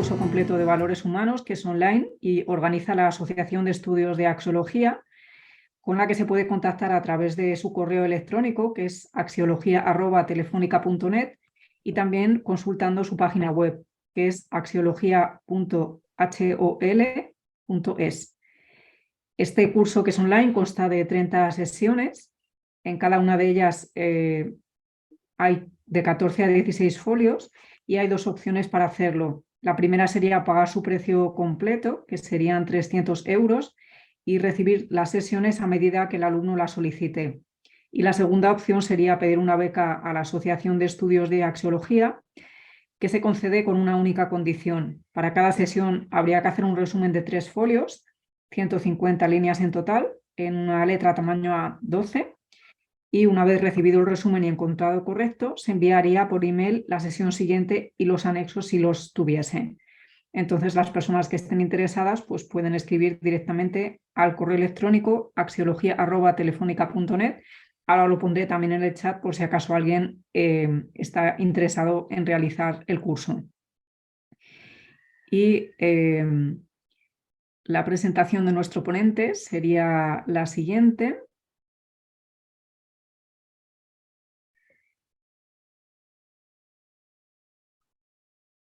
curso completo de valores humanos, que es online y organiza la Asociación de Estudios de Axiología, con la que se puede contactar a través de su correo electrónico, que es axiología@telefonica.net, y también consultando su página web, que es axiología.hol.es. Este curso, que es online, consta de 30 sesiones. En cada una de ellas hay de 14 a 16 folios y hay dos opciones para hacerlo. La primera sería pagar su precio completo, que serían 300 euros, y recibir las sesiones a medida que el alumno las solicite. Y la segunda opción sería pedir una beca a la Asociación de Estudios de Axiología, que se concede con una única condición. Para cada sesión habría que hacer un resumen de 3 folios, 150 líneas en total, en una letra tamaño A12, y una vez recibido el resumen y encontrado correcto, se enviaría por email la sesión siguiente y los anexos si los tuviesen. Entonces, las personas que estén interesadas pues pueden escribir directamente al correo electrónico axiología@telefonica.net. Ahora lo pondré también en el chat por si acaso alguien está interesado en realizar el curso. Y la presentación de nuestro ponente sería la siguiente.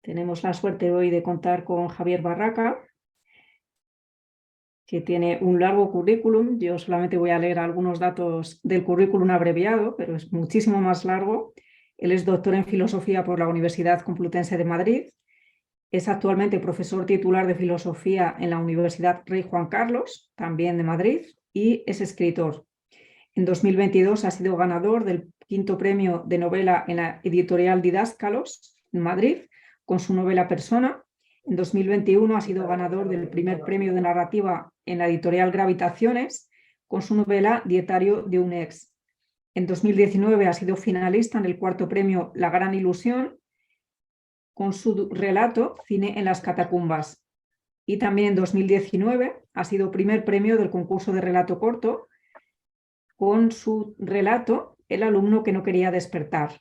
Tenemos la suerte hoy de contar con Javier Barraca, que tiene un largo currículum. Yo solamente voy a leer algunos datos del currículum abreviado, pero es muchísimo más largo. Él es doctor en Filosofía por la Universidad Complutense de Madrid. Es actualmente profesor titular de Filosofía en la Universidad Rey Juan Carlos, también de Madrid, y es escritor. En 2022 ha sido ganador del 5º premio de novela en la editorial Didáscalos, en Madrid, con su novela Persona. En 2021 ha sido ganador del primer premio de narrativa en la editorial Gravitaciones, con su novela Dietario de un ex. En 2019 ha sido finalista en el 4º premio La Gran Ilusión, con su relato Cine en las Catacumbas. Y también en 2019 ha sido primer premio del concurso de relato corto, con su relato El alumno que no quería despertar.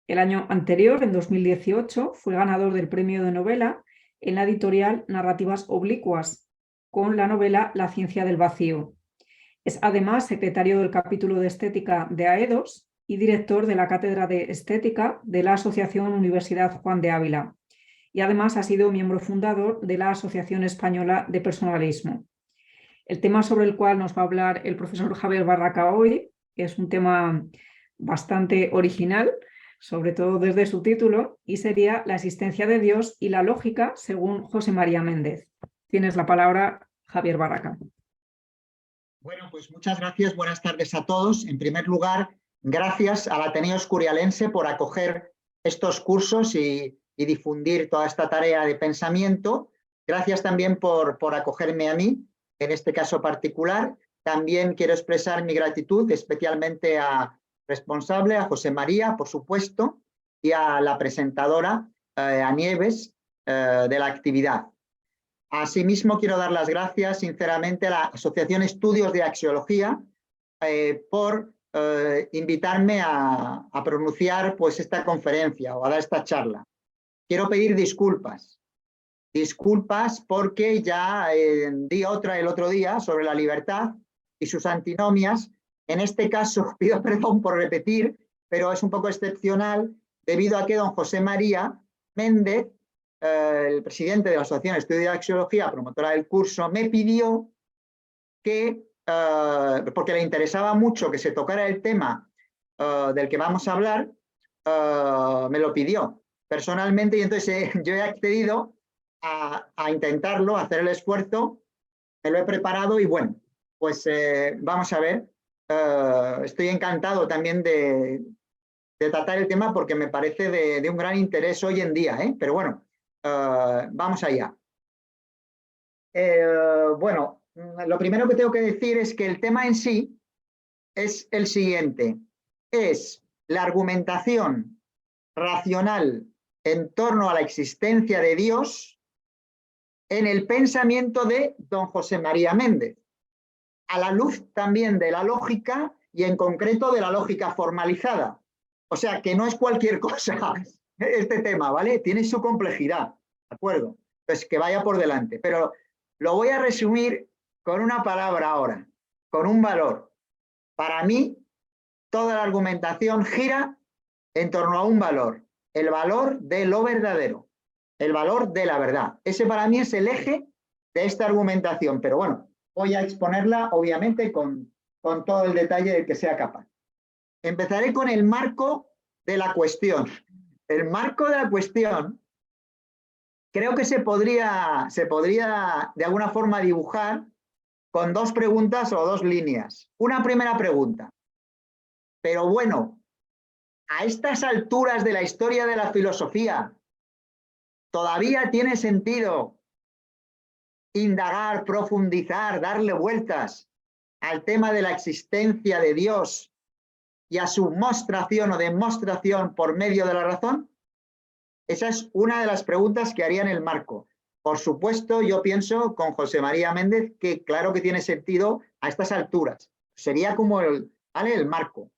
El año anterior, en 2018, fue ganador del premio de novela en la editorial Narrativas Oblicuas, con la novela La ciencia del vacío. Es además secretario del capítulo de estética de AEDOS y director de la cátedra de estética de la Asociación Universidad Juan de Ávila. Y además ha sido miembro fundador de la Asociación Española de Personalismo. El tema sobre el cual nos va a hablar el profesor Javier Barraca hoy es un tema bastante original, sobre todo desde su título, y sería la existencia de Dios y la lógica según José María Méndez. Tienes la palabra, Javier Barraca. Bueno, pues muchas gracias, buenas tardes a todos. En primer lugar, gracias al Ateneo Escurialense por acoger estos cursos y difundir toda esta tarea de pensamiento. Gracias también por acogerme a mí, en este caso particular. También quiero expresar mi gratitud especialmente a responsable, a José María, por supuesto, y a la presentadora, a Nieves, de la actividad. Asimismo, quiero dar las gracias sinceramente a la Asociación Estudios de Axiología por invitarme a pronunciar pues, esta conferencia o a dar esta charla. Quiero pedir disculpas. Disculpas porque ya di otra el otro día sobre la libertad y sus antinomias. En este caso pido perdón por repetir, pero es un poco excepcional debido a que don José María Méndez, el presidente de la Asociación de Estudios de Axiología, promotora del curso, me pidió que, porque le interesaba mucho que se tocara el tema del que vamos a hablar, me lo pidió personalmente y entonces yo he accedido a intentarlo, a hacer el esfuerzo, me lo he preparado y bueno, pues vamos a ver. Estoy encantado también de tratar el tema porque me parece de un gran interés hoy en día, pero bueno, vamos allá. Bueno, lo primero que tengo que decir es que el tema en sí es el siguiente. Es la argumentación racional en torno a la existencia de Dios en el pensamiento de don José María Méndez, a la luz también de la lógica y en concreto de la lógica formalizada. O sea, que no es cualquier cosa este tema, ¿vale? Tiene su complejidad, ¿de acuerdo? pues que vaya por delante. Pero lo voy a resumir con una palabra ahora, con un valor. Para mí, toda la argumentación gira en torno a un valor, el valor de lo verdadero, el valor de la verdad. Ese para mí es el eje de esta argumentación, pero bueno, voy a exponerla obviamente con todo el detalle del que sea capaz. Empezaré con el marco de la cuestión. El marco de la cuestión creo que se podría de alguna forma dibujar con dos preguntas o dos líneas. Una primera pregunta. Pero bueno, a estas alturas de la historia de la filosofía, ¿todavía tiene sentido indagar, profundizar, darle vueltas al tema de la existencia de Dios y a su mostración o demostración por medio de la razón? Esa es una de las preguntas que haría en el marco. Por supuesto, yo pienso con José María Méndez que claro que tiene sentido a estas alturas. Sería como el marco.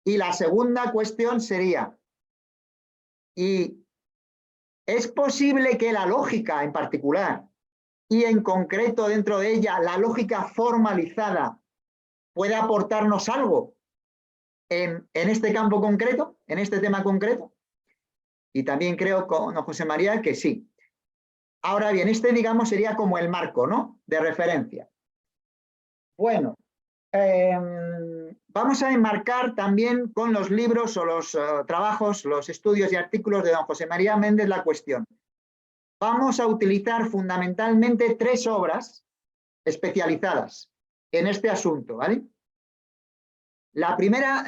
Y la segunda cuestión sería, ¿y es posible que la lógica en particular y en concreto dentro de ella la lógica formalizada pueda aportarnos algo en este campo concreto, en este tema concreto? Y también creo con José María que sí. Ahora bien, digamos sería como el marco, ¿no?, de referencia. Bueno, vamos a enmarcar también con los libros o los trabajos, los estudios y artículos de don José María Méndez la cuestión. Vamos a utilizar fundamentalmente 3 obras especializadas en este asunto, ¿vale? La primera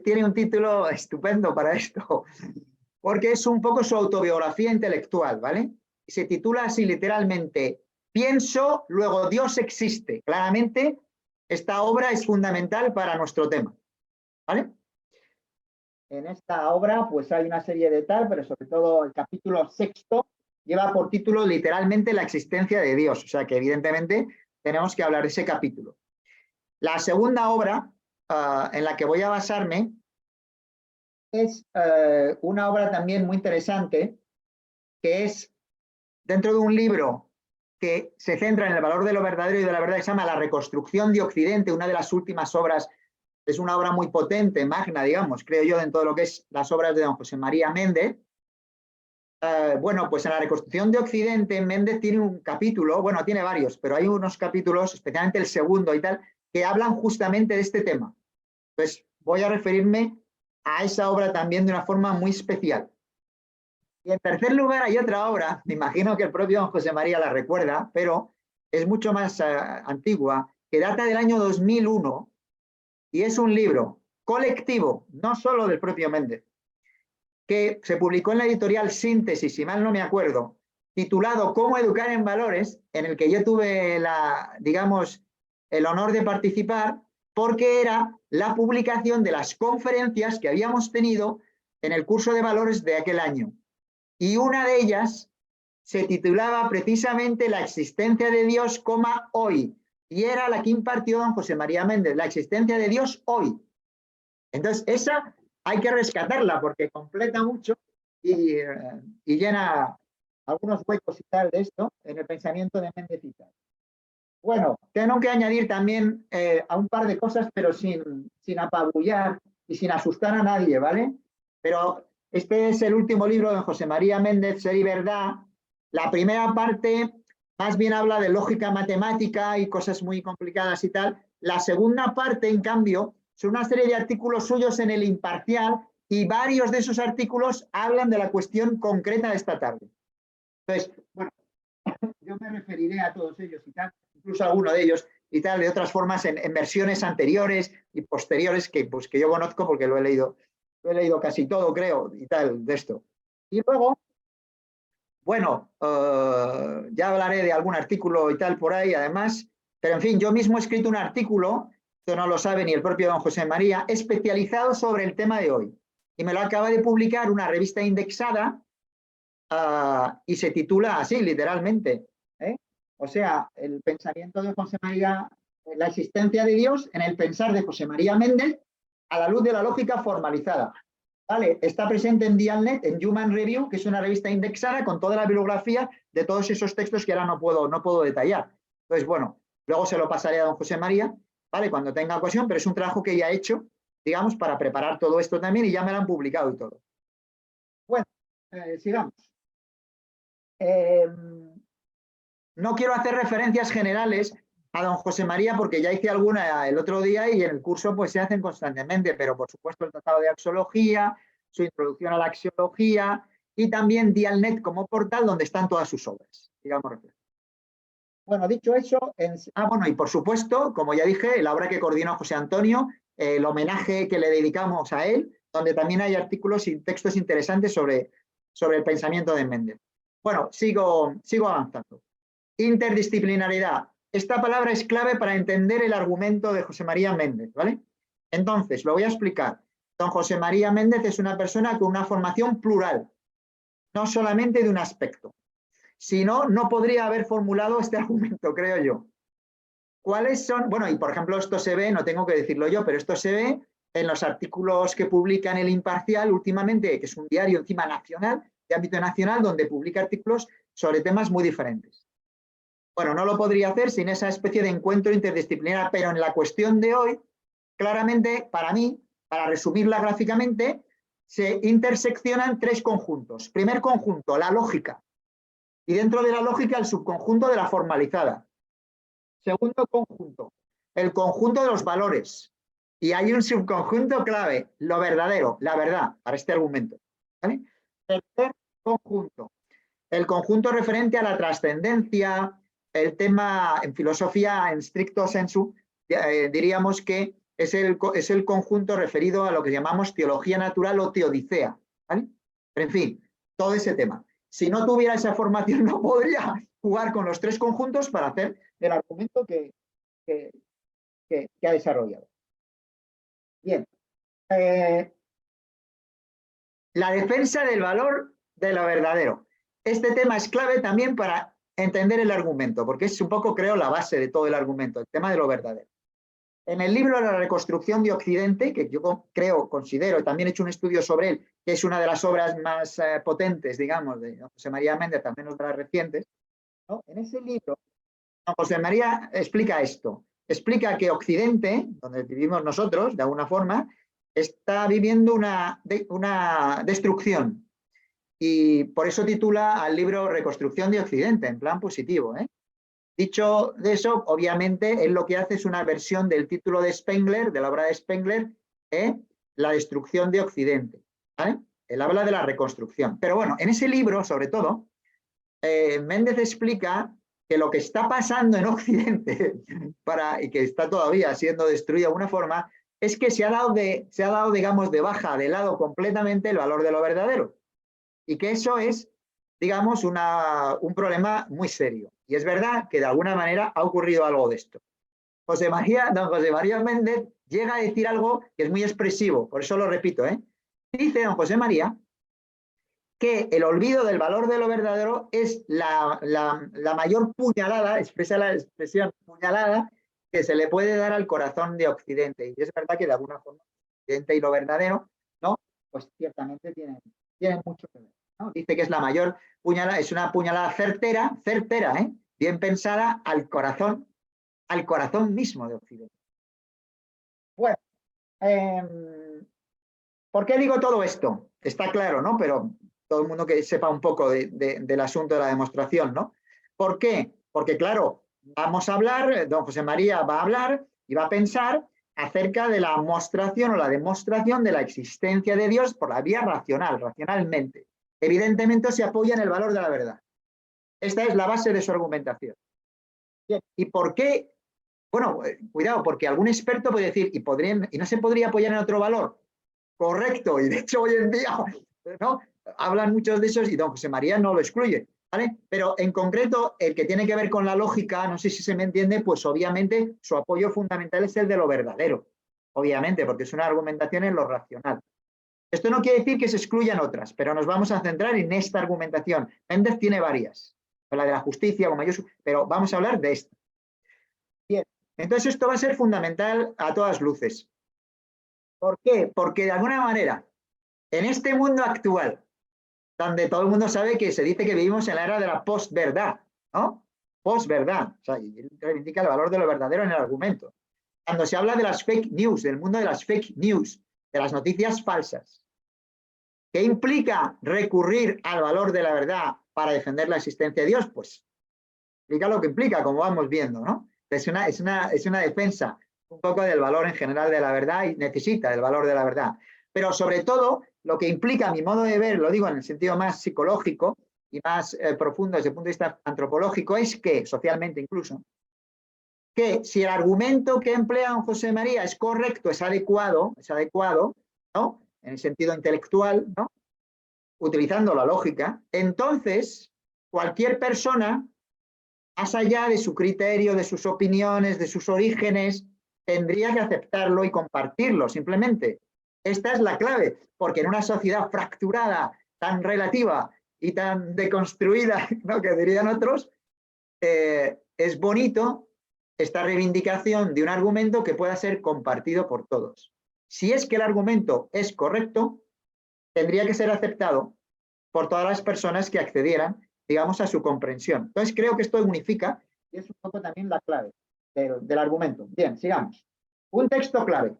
tiene un título estupendo para esto, porque es un poco su autobiografía intelectual, ¿vale? Se titula así literalmente, Pienso, luego Dios existe. Claramente, esta obra es fundamental para nuestro tema, ¿vale? En esta obra pues hay una serie de pero sobre todo el capítulo 6º lleva por título literalmente la existencia de Dios, o sea que evidentemente tenemos que hablar de ese capítulo. La segunda obra en la que voy a basarme es una obra también muy interesante, que es dentro de un libro que se centra en el valor de lo verdadero y de la verdad, que se llama La reconstrucción de Occidente, una de las últimas obras. Es una obra muy potente, magna, digamos, creo yo, en todo lo que es las obras de don José María Méndez. Bueno, pues en la reconstrucción de Occidente, Méndez tiene un capítulo, bueno, tiene varios, pero hay unos capítulos, especialmente el segundo y tal, que hablan justamente de este tema. Pues voy a referirme a esa obra también de una forma muy especial. Y en tercer lugar hay otra obra, me imagino que el propio don José María la recuerda, pero es mucho más antigua, que data del año 2001, y es un libro colectivo, no solo del propio Méndez, que se publicó en la editorial Síntesis, si mal no me acuerdo, titulado Cómo educar en valores, en el que yo tuve digamos, el honor de participar, porque era la publicación de las conferencias que habíamos tenido en el curso de valores de aquel año. Y una de ellas se titulaba precisamente La existencia de Dios, hoy. Y era la que impartió don José María Méndez, la existencia de Dios hoy. Entonces, esa hay que rescatarla porque completa mucho y llena algunos huecos y tal de esto en el pensamiento de Méndez y tal. Bueno, tengo que añadir también a un par de cosas, pero sin apabullar y sin asustar a nadie, ¿vale? Pero este es el último libro de José María Méndez, Ser y Verdad. La primera parte más bien habla de lógica matemática y cosas muy complicadas y tal. La segunda parte, en cambio, son una serie de artículos suyos en el Imparcial y varios de esos artículos hablan de la cuestión concreta de esta tarde. Entonces, bueno, yo me referiré a todos ellos y tal, incluso a alguno de ellos y tal, de otras formas en versiones anteriores y posteriores que yo conozco porque lo he leído casi todo, creo, y tal, de esto. Y luego, bueno, ya hablaré de algún artículo y tal por ahí, además, pero en fin, yo mismo he escrito un artículo, esto no lo sabe ni el propio don José María, especializado sobre el tema de hoy. Y me lo acaba de publicar una revista indexada y se titula así, literalmente. O sea, el pensamiento de José María, la existencia de Dios en el pensar de José María Méndez a la luz de la lógica formalizada. ¿vale? Está presente en Dialnet, en Human Review, que es una revista indexada con toda la bibliografía de todos esos textos que ahora no puedo detallar. Entonces, bueno, luego se lo pasaré a don José María, ¿vale? Cuando tenga ocasión, pero es un trabajo que ya he hecho, digamos, para preparar todo esto también y ya me lo han publicado y todo. Bueno, sigamos. No quiero hacer referencias generales a don José María porque ya hice alguna el otro día y en el curso pues se hacen constantemente, pero por supuesto el Tratado de Axiología, su introducción a la axiología y también Dialnet como portal donde están todas sus obras, digamos. Bueno, dicho eso, bueno, y por supuesto, como ya dije, la obra que coordinó José Antonio, el homenaje que le dedicamos a él, donde también hay artículos y textos interesantes sobre el pensamiento de Méndez. Bueno, sigo avanzando. Interdisciplinaridad. Esta palabra es clave para entender el argumento de José María Méndez, ¿vale? Entonces, lo voy a explicar. Don José María Méndez es una persona con una formación plural, no solamente de un aspecto. Si no, no podría haber formulado este argumento, creo yo. ¿Cuáles son? Bueno, y por ejemplo, esto se ve, no tengo que decirlo yo, pero esto se ve en los artículos que publica en El Imparcial últimamente, que es un diario encima nacional, de ámbito nacional, donde publica artículos sobre temas muy diferentes. Bueno, no lo podría hacer sin esa especie de encuentro interdisciplinar, pero en la cuestión de hoy, claramente, para mí, para resumirla gráficamente, se interseccionan tres conjuntos. Primer conjunto, la lógica. Y dentro de la lógica, el subconjunto de la formalizada. Segundo conjunto, el conjunto de los valores. Y hay un subconjunto clave, lo verdadero, la verdad, para este argumento. ¿Vale? Tercer conjunto, el conjunto referente a la trascendencia, el tema en filosofía en stricto sensu, diríamos que es el conjunto referido a lo que llamamos teología natural o teodicea. ¿Vale? Pero en fin, todo ese tema. Si no tuviera esa formación, no podría jugar con los tres conjuntos para hacer el argumento que ha desarrollado. Bien. La defensa del valor de lo verdadero. Este tema es clave también para entender el argumento, porque es un poco, creo, la base de todo el argumento, el tema de lo verdadero. En el libro La reconstrucción de Occidente, que yo considero, también he hecho un estudio sobre él, que es una de las obras más potentes, digamos, de José María Méndez, al menos de las recientes, ¿no? En ese libro, José María explica esto. Explica que Occidente, donde vivimos nosotros, de alguna forma, está viviendo una destrucción. Y por eso titula al libro Reconstrucción de Occidente, en plan positivo, ¿eh? Dicho de eso, obviamente, él lo que hace es una versión del título de Spengler, de la obra de Spengler, La destrucción de Occidente. ¿Vale? Él habla de la reconstrucción. Pero bueno, en ese libro, sobre todo, Méndez explica que lo que está pasando en Occidente, y que está todavía siendo destruido de alguna forma, es que se ha dado, digamos, de baja de lado completamente el valor de lo verdadero. Y que eso es, digamos, un problema muy serio. Y es verdad que de alguna manera ha ocurrido algo de esto. Don José María Méndez llega a decir algo que es muy expresivo, por eso lo repito, ¿eh? Dice don José María que el olvido del valor de lo verdadero es la mayor puñalada, expresa la expresión puñalada, que se le puede dar al corazón de Occidente. Y es verdad que de alguna forma Occidente y lo verdadero, ¿no? Pues ciertamente tienen mucho que ver, ¿no? Dice que es la mayor puñalada, es una puñalada certera, ¿eh? Bien pensada al corazón mismo de Occidente. Bueno, ¿por qué digo todo esto? Está claro, ¿no? Pero todo el mundo que sepa un poco del asunto de la demostración, ¿no? ¿Por qué? Porque, claro, vamos a hablar, don José María va a hablar y va a pensar acerca de la mostración o la demostración de la existencia de Dios por la vía racional, racionalmente. Evidentemente se apoya en el valor de la verdad. Esta es la base de su argumentación. Bien, ¿y por qué? Bueno, cuidado, porque algún experto puede decir, ¿y no se podría apoyar en otro valor? Correcto, y de hecho hoy en día, ¿no? Hablan muchos de esos y don José María no lo excluye, ¿vale? Pero en concreto, el que tiene que ver con la lógica, no sé si se me entiende, pues obviamente su apoyo fundamental es el de lo verdadero, obviamente, porque es una argumentación en lo racional. Esto no quiere decir que se excluyan otras, pero nos vamos a centrar en esta argumentación. Méndez tiene varias, la de la justicia, con mayúscula, pero vamos a hablar de esta. Bien, entonces esto va a ser fundamental a todas luces. ¿Por qué? Porque de alguna manera En este mundo actual, donde todo el mundo sabe que se dice que vivimos en la era de la posverdad, ¿no? Posverdad, o sea, y reivindica el valor de lo verdadero en el argumento. Cuando se habla de las fake news, del mundo de las fake news, de las noticias falsas, ¿qué implica recurrir al valor de la verdad para defender la existencia de Dios? Pues implica lo que implica, como vamos viendo, ¿no? Es una defensa un poco del valor en general de la verdad y necesita del valor de la verdad. Pero sobre todo, lo que implica, a mi modo de ver, lo digo en el sentido más psicológico y más profundo desde el punto de vista antropológico, es que, socialmente incluso, que si el argumento que emplea don José María es correcto, es adecuado, ¿no? En el sentido intelectual, ¿no? Utilizando la lógica, entonces cualquier persona, más allá de su criterio, de sus opiniones, de sus orígenes, tendría que aceptarlo y compartirlo, simplemente. Esta es la clave, porque en una sociedad fracturada, tan relativa y tan deconstruida, ¿no?, que dirían otros, es bonito esta reivindicación de un argumento que pueda ser compartido por todos. Si es que el argumento es correcto, tendría que ser aceptado por todas las personas que accedieran, digamos, a su comprensión. Entonces, creo que esto unifica y es un poco también la clave del argumento. Bien, sigamos. Un texto clave.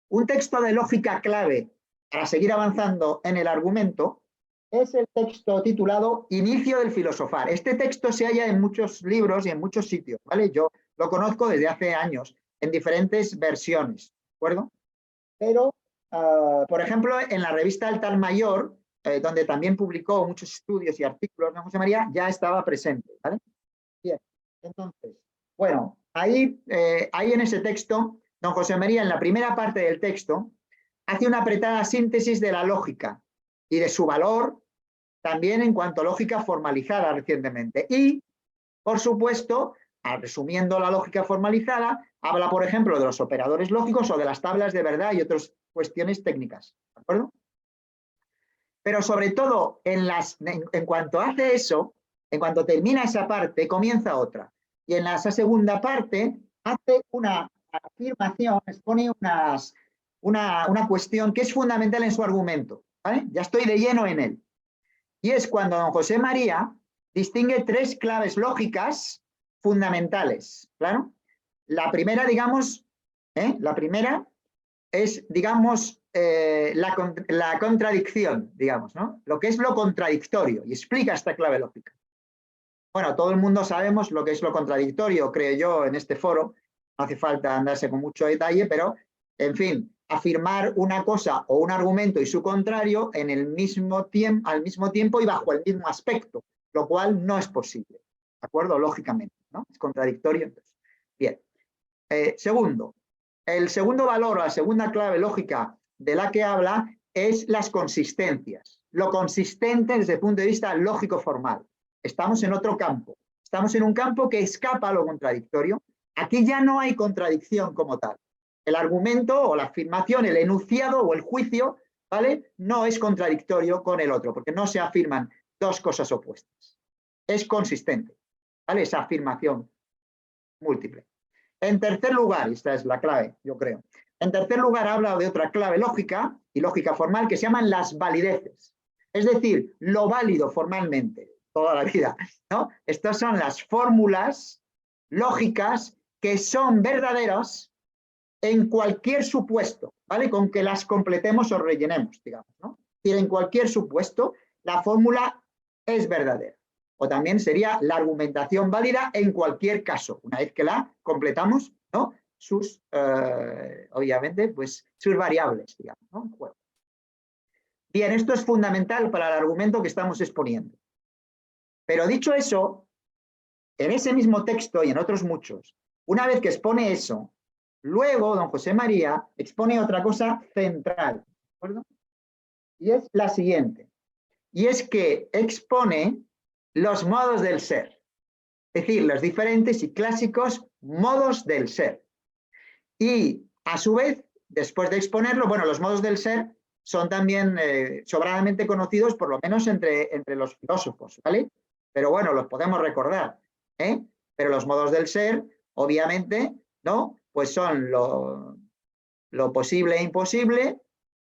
Un texto de lógica clave para seguir avanzando en el argumento es el texto titulado Inicio del filosofar. Este texto se halla en muchos libros y en muchos sitios, ¿vale? Yo lo conozco desde hace años, en diferentes versiones, ¿de acuerdo? Pero, por ejemplo, en la revista Altar Mayor, donde también publicó muchos estudios y artículos de José María, ya estaba presente, ¿vale? Bien, entonces, bueno, ahí en ese texto, don José María, en la primera parte del texto, hace una apretada síntesis de la lógica y de su valor, también en cuanto a lógica formalizada recientemente. Y, por supuesto, resumiendo la lógica formalizada, habla, por ejemplo, de los operadores lógicos o de las tablas de verdad y otras cuestiones técnicas, ¿de acuerdo? Pero sobre todo, en cuanto hace eso, en cuanto termina esa parte, comienza otra. Y en esa segunda parte hace una afirmación, expone una cuestión que es fundamental en su argumento, ¿vale? Ya estoy de lleno en él. Y es cuando don José María distingue tres claves lógicas fundamentales, ¿claro? La primera, digamos, la primera es, digamos, la contradicción, digamos, ¿no? Lo que es lo contradictorio, y explica esta clave lógica. Bueno, todo el mundo sabemos lo que es lo contradictorio, creo yo, en este foro. No hace falta andarse con mucho detalle, pero, en fin, afirmar una cosa o un argumento y su contrario en el mismo al mismo tiempo y bajo el mismo aspecto, lo cual no es posible, ¿de acuerdo? Lógicamente, ¿no? Es contradictorio. Entonces. Bien. Segundo, el segundo valor, la segunda clave lógica de la que habla es las consistencias. Lo consistente desde el punto de vista lógico-formal. Estamos en otro campo. Estamos en un campo que escapa a lo contradictorio. Aquí ya no hay contradicción como tal. El argumento o la afirmación, el enunciado o el juicio, ¿vale?, no es contradictorio con el otro, porque no se afirman dos cosas opuestas. Es consistente, ¿vale?, esa afirmación múltiple. En tercer lugar, esta es la clave, yo creo. En tercer lugar, habla de otra clave lógica y lógica formal que se llaman las valideces. Es decir, lo válido formalmente toda la vida, ¿no? Estas son las fórmulas lógicas que son verdaderas en cualquier supuesto, ¿vale? Con que las completemos o rellenemos, digamos, ¿no? Y en cualquier supuesto, la fórmula es verdadera. O también sería la argumentación válida en cualquier caso, una vez que la completamos, ¿no? Sus, obviamente, pues sus variables, digamos, ¿no? Bueno. Bien, esto es fundamental para el argumento que estamos exponiendo. Pero dicho eso, en ese mismo texto y en otros muchos, una vez que expone eso, luego don José María expone otra cosa central, ¿de acuerdo? Y es la siguiente, y es que expone los modos del ser, es decir, los diferentes y clásicos modos del ser. Y a su vez, después de exponerlo, bueno, los modos del ser son también sobradamente conocidos, por lo menos entre los filósofos, ¿vale? Pero bueno, los podemos recordar, ¿eh? Pero los modos del ser, obviamente, ¿no? Pues son lo posible e imposible,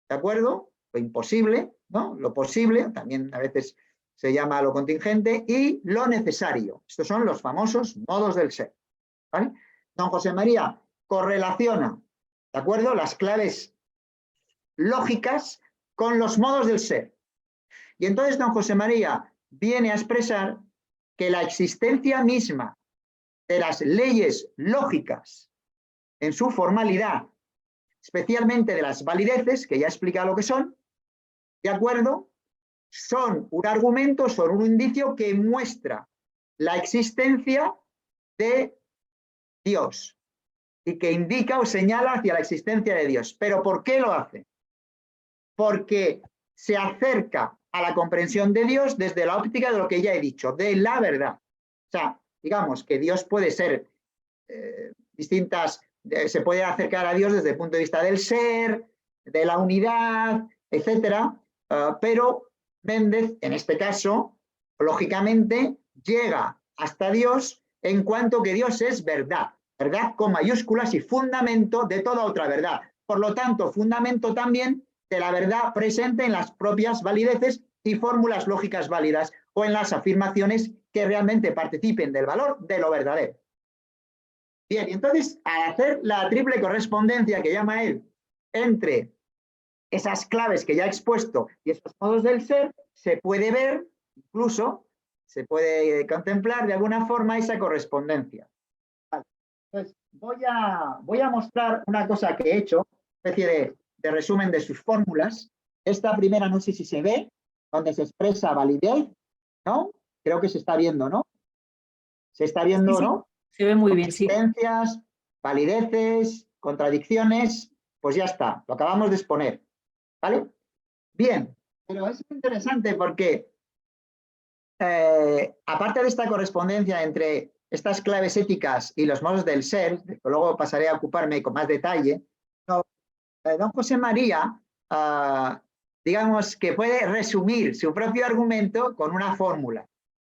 ¿de acuerdo? lo imposible, ¿no? Lo posible, también a veces se llama lo contingente, y lo necesario. Estos son los famosos modos del ser, ¿vale? Don José María correlaciona, ¿de acuerdo?, las claves lógicas con los modos del ser. Y entonces don José María viene a expresar que la existencia misma de las leyes lógicas en su formalidad, especialmente de las valideces, que ya he explicado lo que son, ¿de acuerdo?, son un argumento, son un indicio que muestra la existencia de Dios y que indica o señala hacia la existencia de Dios. ¿Pero por qué lo hace? Porque se acerca a la comprensión de Dios desde la óptica de lo que ya he dicho, de la verdad. O sea, digamos que Dios puede ser se puede acercar a Dios desde el punto de vista del ser, de la unidad, etcétera, pero Méndez, en este caso, lógicamente, llega hasta Dios en cuanto que Dios es verdad, verdad con mayúsculas y fundamento de toda otra verdad. Por lo tanto, fundamento también de la verdad presente en las propias valideces y fórmulas lógicas válidas o en las afirmaciones que realmente participen del valor de lo verdadero. Bien, entonces, al hacer la triple correspondencia que llama él entre esas claves que ya he expuesto y esos modos del ser, se puede ver, incluso, se puede contemplar de alguna forma esa correspondencia. Vale. Entonces, voy a mostrar una cosa que he hecho, una especie de resumen de sus fórmulas. Esta primera no sé si se ve, donde se expresa validez, ¿no? Creo que se está viendo, ¿no? Se está viendo, sí, sí. ¿No? Se ve muy bien, sí. Consistencias, valideces, contradicciones, pues ya está, lo acabamos de exponer, ¿vale? Bien, pero es interesante porque aparte de esta correspondencia entre estas claves éticas y los modos del ser, que luego pasaré a ocuparme con más detalle, don José María, digamos que puede resumir su propio argumento con una fórmula,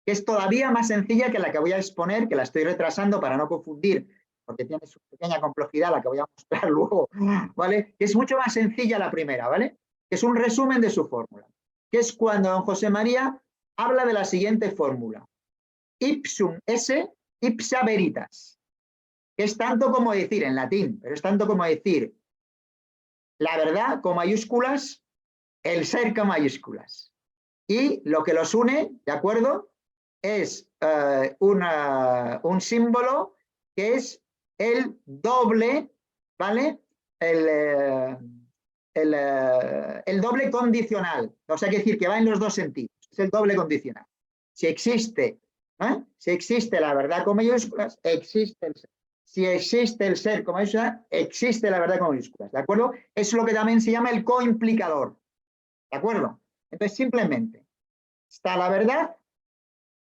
que es todavía más sencilla que la que voy a exponer, que la estoy retrasando para no confundir, porque tiene su pequeña complejidad, la que voy a mostrar luego, ¿vale? Que es mucho más sencilla la primera, ¿vale? Que es un resumen de su fórmula, que es cuando don José María habla de la siguiente fórmula: ipsum esse ipsa veritas, que es tanto como decir, en latín, pero es tanto como decir la verdad con mayúsculas, el ser con mayúsculas. Y lo que los une, ¿de acuerdo?, es un símbolo que es el doble, ¿vale? El doble condicional. O sea, hay que decir que va en los dos sentidos. Es el doble condicional. Si existe la verdad con mayúsculas, existe el ser. Si existe el ser con mayúsculas, existe la verdad con mayúsculas. ¿De acuerdo? Eso es lo que también se llama el coimplicador. ¿De acuerdo? Entonces, simplemente, está la verdad,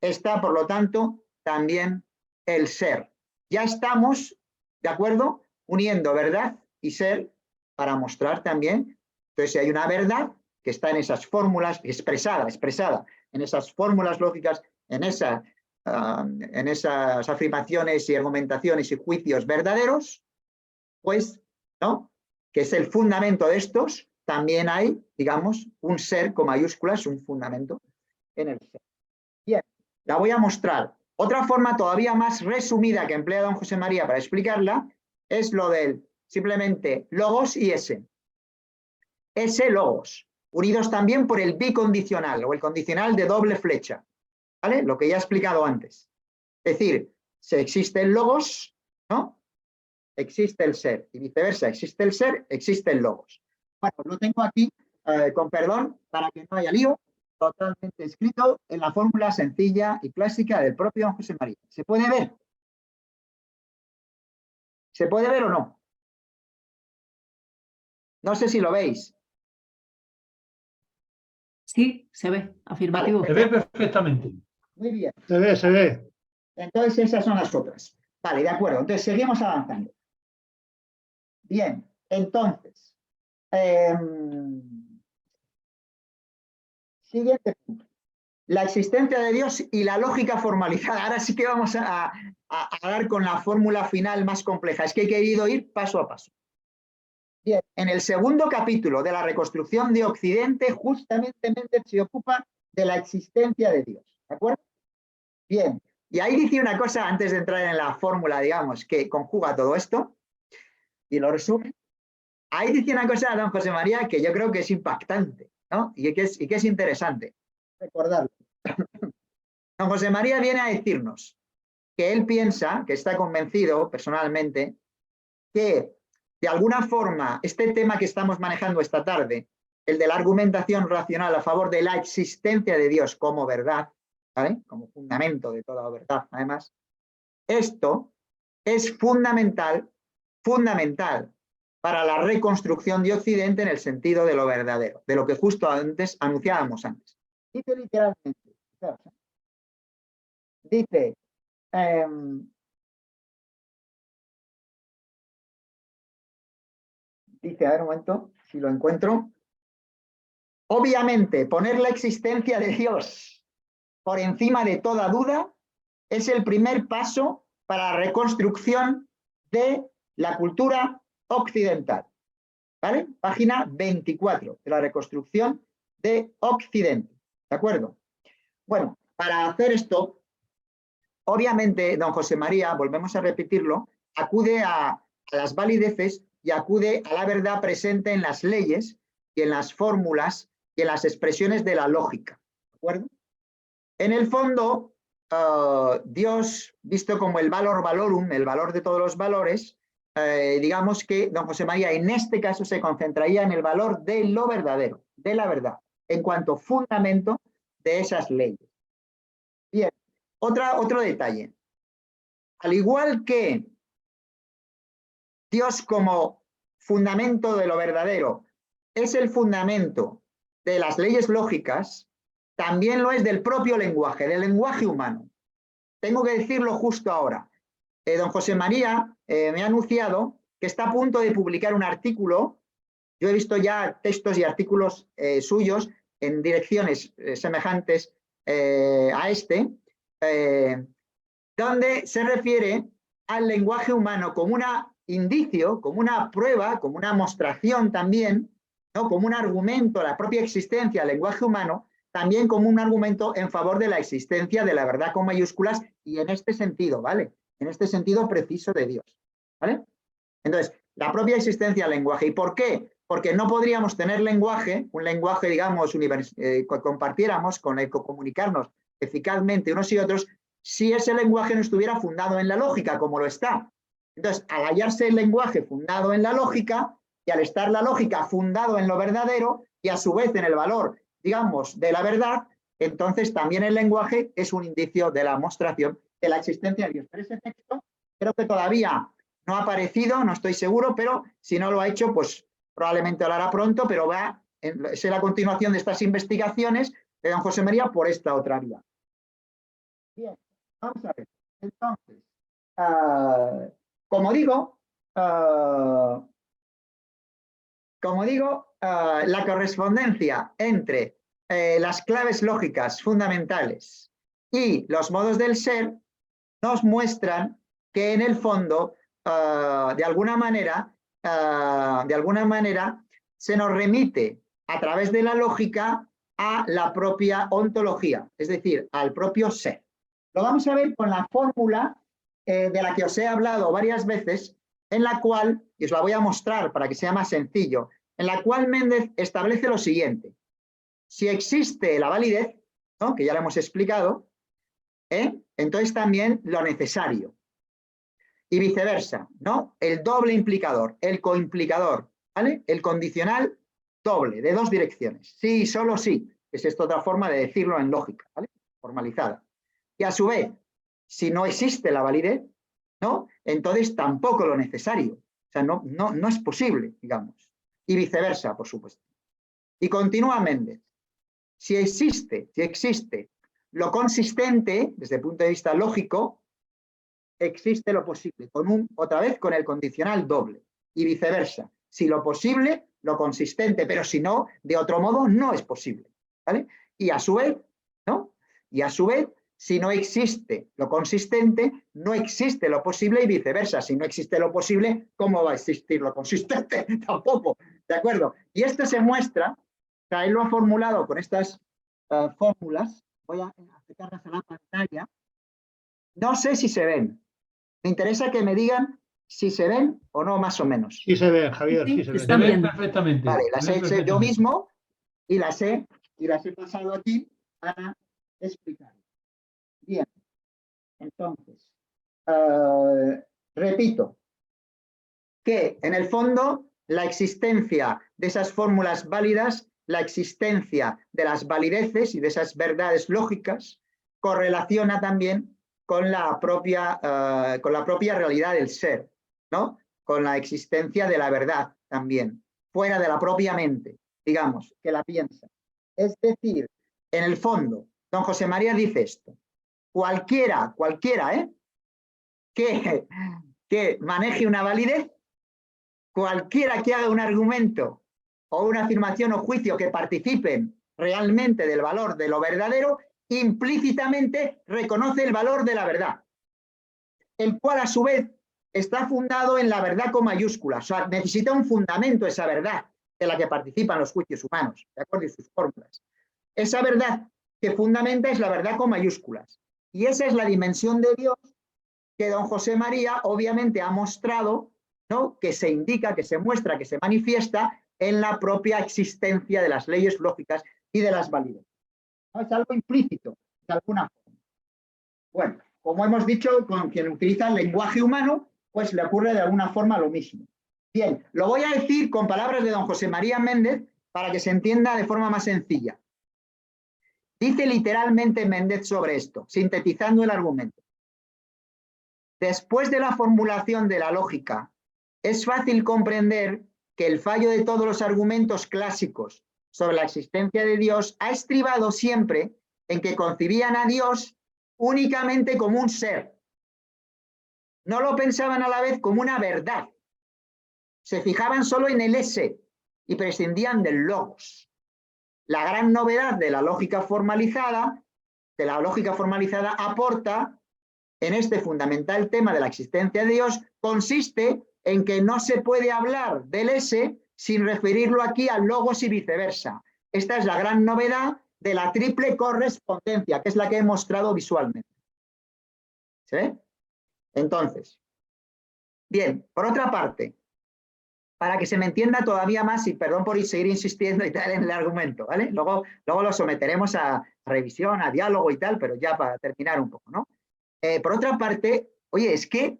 está, por lo tanto, también el ser. Ya estamos, ¿de acuerdo?, uniendo verdad y ser para mostrar también, entonces, si hay una verdad que está en esas fórmulas, expresada en esas fórmulas lógicas, en esas afirmaciones y argumentaciones y juicios verdaderos, pues, ¿no?, que es el fundamento de estos, también hay, digamos, un ser con mayúsculas, un fundamento en el ser. Bien, la voy a mostrar. Otra forma todavía más resumida que emplea don José María para explicarla es lo del simplemente logos y ese. Ese logos, unidos también por el bicondicional o el condicional de doble flecha, ¿vale? Lo que ya he explicado antes. Es decir, si existe el logos, ¿no?, existe el ser, y viceversa, existe el ser, existe el logos. Bueno, lo tengo aquí, con perdón, para que no haya lío, totalmente escrito en la fórmula sencilla y clásica del propio don José María. ¿Se puede ver? ¿Se puede ver o no? No sé si lo veis. Sí, se ve, afirmativo. Vale, se ve perfectamente. Muy bien. Se ve, se ve. Entonces esas son las otras. Vale, de acuerdo. Entonces seguimos avanzando. Bien, entonces. Siguiente punto. La existencia de Dios y la lógica formalizada. Ahora sí que vamos a dar con la fórmula final más compleja. Es que he querido ir paso a paso. Bien, en el segundo capítulo de la reconstrucción de Occidente, justamente Méndez se ocupa de la existencia de Dios. ¿De acuerdo? Bien, y ahí dice una cosa antes de entrar en la fórmula, digamos, que conjuga todo esto y lo resume. Ahí dice una cosa a don José María que yo creo que es impactante, ¿no? Y que es interesante recordarlo. Don José María viene a decirnos que él piensa, que está convencido personalmente, que de alguna forma este tema que estamos manejando esta tarde, el de la argumentación racional a favor de la existencia de Dios como verdad, ¿vale? Como fundamento de toda verdad, además, esto es fundamental para la reconstrucción de Occidente en el sentido de lo verdadero, de lo que justo antes anunciábamos antes. Dice literalmente, dice, dice, a ver un momento, si lo encuentro. Obviamente, poner la existencia de Dios por encima de toda duda es el primer paso para la reconstrucción de la cultura occidental. ¿Vale? Página 24 de la reconstrucción de Occidente. ¿De acuerdo? Bueno, para hacer esto, obviamente, don José María, volvemos a repetirlo, acude a las valideces y acude a la verdad presente en las leyes y en las fórmulas y en las expresiones de la lógica. ¿De acuerdo? En el fondo, Dios, visto como el valor valorum, el valor de todos los valores, digamos que don José María en este caso se concentraría en el valor de lo verdadero, de la verdad, en cuanto fundamento de esas leyes. Bien, otro detalle. Al igual que Dios como fundamento de lo verdadero es el fundamento de las leyes lógicas, también lo es del propio lenguaje, del lenguaje humano. Tengo que decirlo justo ahora. Don José María me ha anunciado que está a punto de publicar un artículo. Yo he visto ya textos y artículos suyos en direcciones semejantes a este, donde se refiere al lenguaje humano como un indicio, como una prueba, como una mostración también, ¿no? Como un argumento, la propia existencia del lenguaje humano, también como un argumento en favor de la existencia de la verdad con mayúsculas y en este sentido, ¿vale? En este sentido preciso de Dios, ¿vale? Entonces, la propia existencia del lenguaje. ¿Y por qué? Porque no podríamos tener lenguaje, un lenguaje, digamos, que compartiéramos, con el que comunicarnos eficazmente unos y otros, si ese lenguaje no estuviera fundado en la lógica, como lo está. Entonces, al hallarse el lenguaje fundado en la lógica, y al estar la lógica fundado en lo verdadero, y a su vez en el valor, digamos, de la verdad, entonces también el lenguaje es un indicio de la mostración de la existencia de Dios. Pero ese texto creo que todavía no ha aparecido, no estoy seguro, pero si no lo ha hecho, pues probablemente lo hará pronto, pero es la continuación de estas investigaciones de don José María por esta otra vía. Bien, vamos a ver. Entonces, como digo, la correspondencia entre las claves lógicas fundamentales y los modos del ser nos muestran que en el fondo, de alguna manera, se nos remite a través de la lógica a la propia ontología, es decir, al propio ser. Lo vamos a ver con la fórmula de la que os he hablado varias veces, en la cual, y os la voy a mostrar para que sea más sencillo, en la cual Méndez establece lo siguiente. Si existe la validez, ¿no? Que ya lo hemos explicado, entonces también lo necesario. Y viceversa, ¿no? El doble implicador, el coimplicador, ¿vale? El condicional doble, de dos direcciones. Sí y solo sí. Es esta otra forma de decirlo en lógica, ¿vale? Formalizada. Y a su vez, si no existe la validez, ¿no? Entonces tampoco lo necesario. O sea, no es posible, digamos. Y viceversa, por supuesto. Y continúa Méndez. Si existe lo consistente, desde el punto de vista lógico, existe lo posible, otra vez con el condicional doble. Y viceversa. Si lo posible, lo consistente, pero si no, de otro modo, no es posible. ¿Vale? Y a su vez, ¿no? Y a su vez, Si no existe lo consistente, no existe lo posible y viceversa. Si no existe lo posible, ¿cómo va a existir lo consistente? Tampoco, ¿de acuerdo? Y esto se muestra, o sea, él lo ha formulado con estas fórmulas. Voy a acercarlas a la pantalla. No sé si se ven. Me interesa que me digan si se ven o no, más o menos. Sí se ve, Javier, sí se ve. Están Se ven viendo. perfectamente. Vale, las se ven he hecho yo perfectamente. mismo y las he pasado aquí para explicar. Bien, entonces, repito, que en el fondo la existencia de esas fórmulas válidas, la existencia de las valideces y de esas verdades lógicas correlaciona también con la propia realidad del ser, ¿no? Con la existencia de la verdad también, fuera de la propia mente, digamos, que la piensa. Es decir, en el fondo, don José María dice esto: cualquiera, que maneje una validez, cualquiera que haga un argumento o una afirmación o juicio que participen realmente del valor de lo verdadero, implícitamente reconoce el valor de la verdad, el cual a su vez está fundado en la verdad con mayúsculas. O sea, necesita un fundamento esa verdad de la que participan los juicios humanos, ¿de acuerdo? Y sus fórmulas. Esa verdad que fundamenta es la verdad con mayúsculas. Y esa es la dimensión de Dios que don José María obviamente ha mostrado, ¿no? Que se indica, que se muestra, que se manifiesta en la propia existencia de las leyes lógicas y de las valideces. ¿No? Es algo implícito, de alguna forma. Bueno, como hemos dicho, con quien utiliza el lenguaje humano, pues le ocurre de alguna forma lo mismo. Bien, lo voy a decir con palabras de don José María Méndez para que se entienda de forma más sencilla. Dice literalmente Méndez sobre esto, sintetizando el argumento. Después de la formulación de la lógica, es fácil comprender que el fallo de todos los argumentos clásicos sobre la existencia de Dios ha estribado siempre en que concibían a Dios únicamente como un ser. No lo pensaban a la vez como una verdad. Se fijaban solo en el ese y prescindían del logos. La gran novedad de la lógica formalizada, aporta en este fundamental tema de la existencia de Dios, consiste en que no se puede hablar del ese sin referirlo aquí al logos y viceversa. Esta es la gran novedad de la triple correspondencia, que es la que he mostrado visualmente. ¿Se ve? Entonces, bien, por otra parte, para que se me entienda todavía más, y perdón por seguir insistiendo y tal en el argumento, ¿vale? Luego lo someteremos a revisión, a diálogo y tal, pero ya para terminar un poco, ¿no? Por otra parte, oye, es que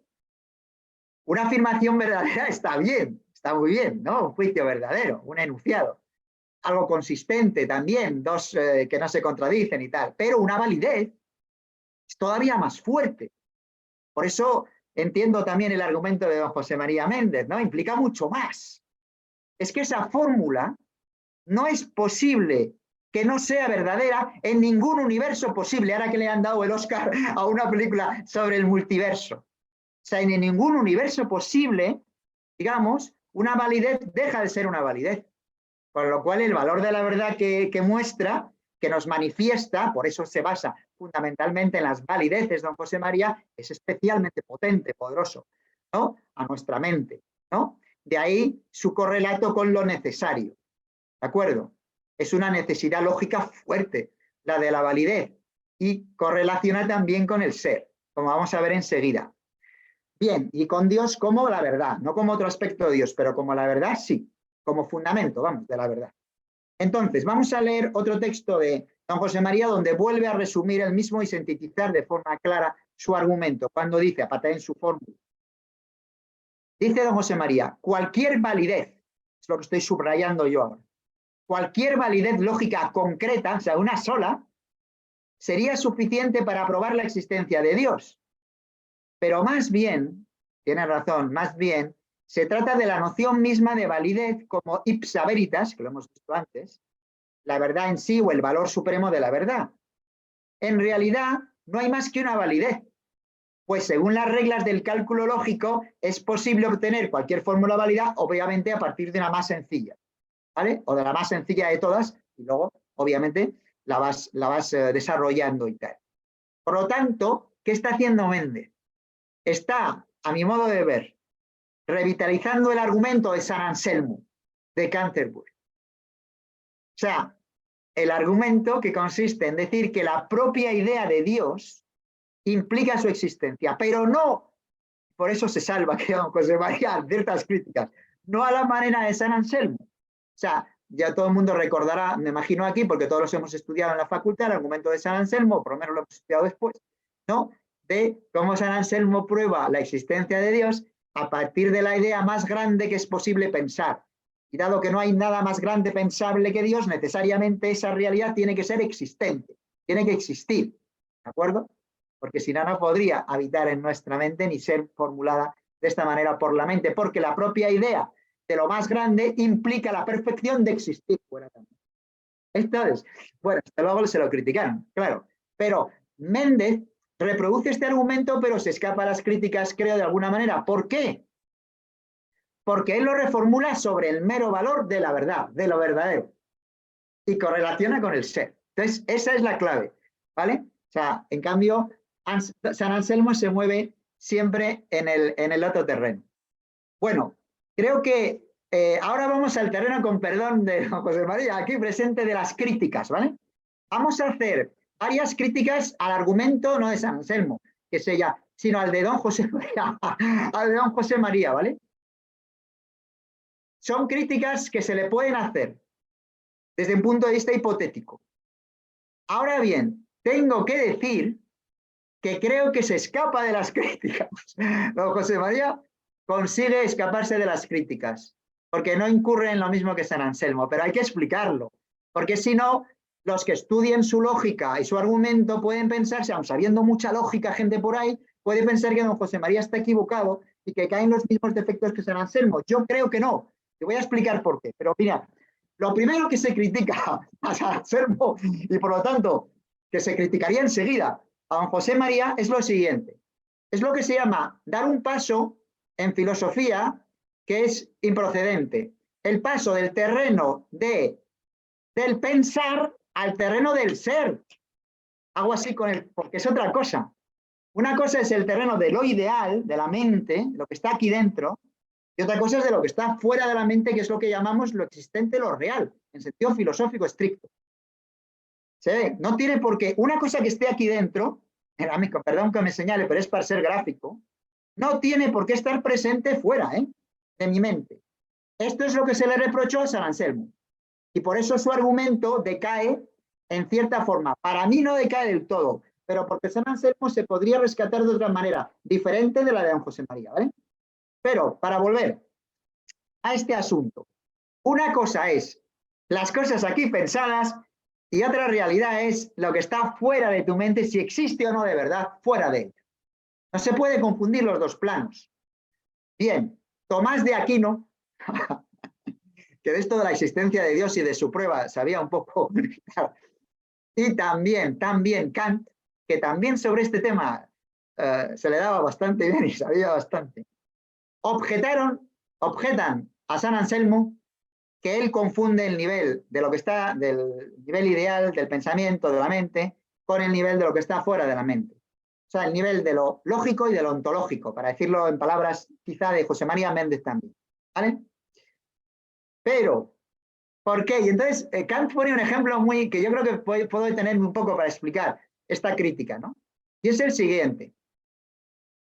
una afirmación verdadera está bien, está muy bien, ¿no? Un juicio verdadero, un enunciado. Algo consistente también, dos que no se contradicen y tal, pero una validez es todavía más fuerte. Por eso entiendo también el argumento de don José María Méndez, ¿no? Implica mucho más. Es que esa fórmula no es posible que no sea verdadera en ningún universo posible, ahora que le han dado el Oscar a una película sobre el multiverso. O sea, en ningún universo posible, digamos, una validez deja de ser una validez. Con lo cual, el valor de la verdad que muestra, que nos manifiesta, por eso se basa fundamentalmente en las valideces, don José María, es especialmente potente, poderoso, ¿no? A nuestra mente, ¿no? De ahí su correlato con lo necesario, ¿de acuerdo? Es una necesidad lógica fuerte, la de la validez, y correlaciona también con el ser, como vamos a ver enseguida. Bien, y con Dios como la verdad, no como otro aspecto de Dios, pero como la verdad sí, como fundamento, vamos, de la verdad. Entonces, vamos a leer otro texto de don José María donde vuelve a resumir el mismo y sintetizar de forma clara su argumento, cuando dice, aparte en su fórmula. Dice don José María, cualquier validez, es lo que estoy subrayando yo ahora, cualquier validez lógica concreta, o sea, una sola, sería suficiente para probar la existencia de Dios. Pero más bien, tiene razón, más bien, se trata de la noción misma de validez como ipsa veritas, que lo hemos visto antes, la verdad en sí o el valor supremo de la verdad. En realidad, no hay más que una validez, pues según las reglas del cálculo lógico, es posible obtener cualquier fórmula válida, obviamente a partir de una más sencilla, ¿vale? O de la más sencilla de todas, y luego, obviamente, la vas desarrollando y tal. Por lo tanto, ¿qué está haciendo Méndez? Está, a mi modo de ver, revitalizando el argumento de San Anselmo, de Canterbury. O sea, el argumento que consiste en decir que la propia idea de Dios implica su existencia, pero no, por eso se salva que don José María ciertas críticas, no a la manera de San Anselmo. O sea, ya todo el mundo recordará, me imagino aquí, porque todos los hemos estudiado en la facultad, el argumento de San Anselmo, por lo menos lo hemos estudiado después, ¿no? De cómo San Anselmo prueba la existencia de Dios a partir de la idea más grande que es posible pensar. Y dado que no hay nada más grande pensable que Dios, necesariamente esa realidad tiene que ser existente, tiene que existir, ¿de acuerdo? Porque si no, no podría habitar en nuestra mente ni ser formulada de esta manera por la mente, porque la propia idea de lo más grande implica la perfección de existir fuera también. Entonces, bueno, hasta luego se lo criticaron, claro, pero Méndez reproduce este argumento, pero se escapa a las críticas, creo, de alguna manera. ¿Por qué? Porque él lo reformula sobre el mero valor de la verdad, de lo verdadero, y correlaciona con el ser. Entonces, esa es la clave, ¿vale? O sea, en cambio, San Anselmo se mueve siempre en el otro terreno. Bueno, creo que ahora vamos al terreno, con perdón de don José María, aquí presente, de las críticas, ¿vale? Vamos a hacer varias críticas al argumento, no de San Anselmo, que se llama, sino al de don José María, al de don José María, ¿vale? Son críticas que se le pueden hacer desde un punto de vista hipotético. Ahora bien, tengo que decir que creo que se escapa de las críticas. Don José María consigue escaparse de las críticas, porque no incurre en lo mismo que San Anselmo, pero hay que explicarlo, porque si no, los que estudien su lógica y su argumento pueden pensarse, aun sabiendo mucha lógica, gente por ahí, puede pensar que don José María está equivocado y que caen los mismos defectos que San Anselmo. Yo creo que no. Te voy a explicar por qué. Pero mira, lo primero que se critica a San Anselmo, y por lo tanto que se criticaría enseguida a don José María, es lo siguiente. Es lo que se llama dar un paso en filosofía que es improcedente. El paso del terreno del pensar al terreno del ser. Hago así con el, porque es otra cosa. Una cosa es el terreno de lo ideal, de la mente, lo que está aquí dentro, y otra cosa es de lo que está fuera de la mente, que es lo que llamamos lo existente, lo real, en sentido filosófico estricto. ¿Se ve? No tiene por qué, una cosa que esté aquí dentro, perdón que me señale, pero es para ser gráfico, no tiene por qué estar presente fuera, de mi mente. Esto es lo que se le reprochó a San Anselmo. Y por eso su argumento decae en cierta forma. Para mí no decae del todo, pero porque San Anselmo se podría rescatar de otra manera, diferente de la de don José María, ¿vale? Pero, para volver a este asunto, una cosa es las cosas aquí pensadas y otra realidad es lo que está fuera de tu mente, si existe o no de verdad, fuera de ella. No se puede confundir los dos planos. Bien, Tomás de Aquino, que de esto de la existencia de Dios y de su prueba sabía un poco, y también Kant, que también sobre este tema se le daba bastante bien y sabía bastante, objetan a San Anselmo que él confunde el nivel de lo que está, del nivel ideal del pensamiento, de la mente, con el nivel de lo que está fuera de la mente. O sea, el nivel de lo lógico y de lo ontológico, para decirlo en palabras quizá de José María Méndez también. ¿Vale? Pero, ¿por qué? Y entonces Kant pone un ejemplo muy que yo creo que puedo detenerme un poco para explicar esta crítica, ¿no? Y es el siguiente.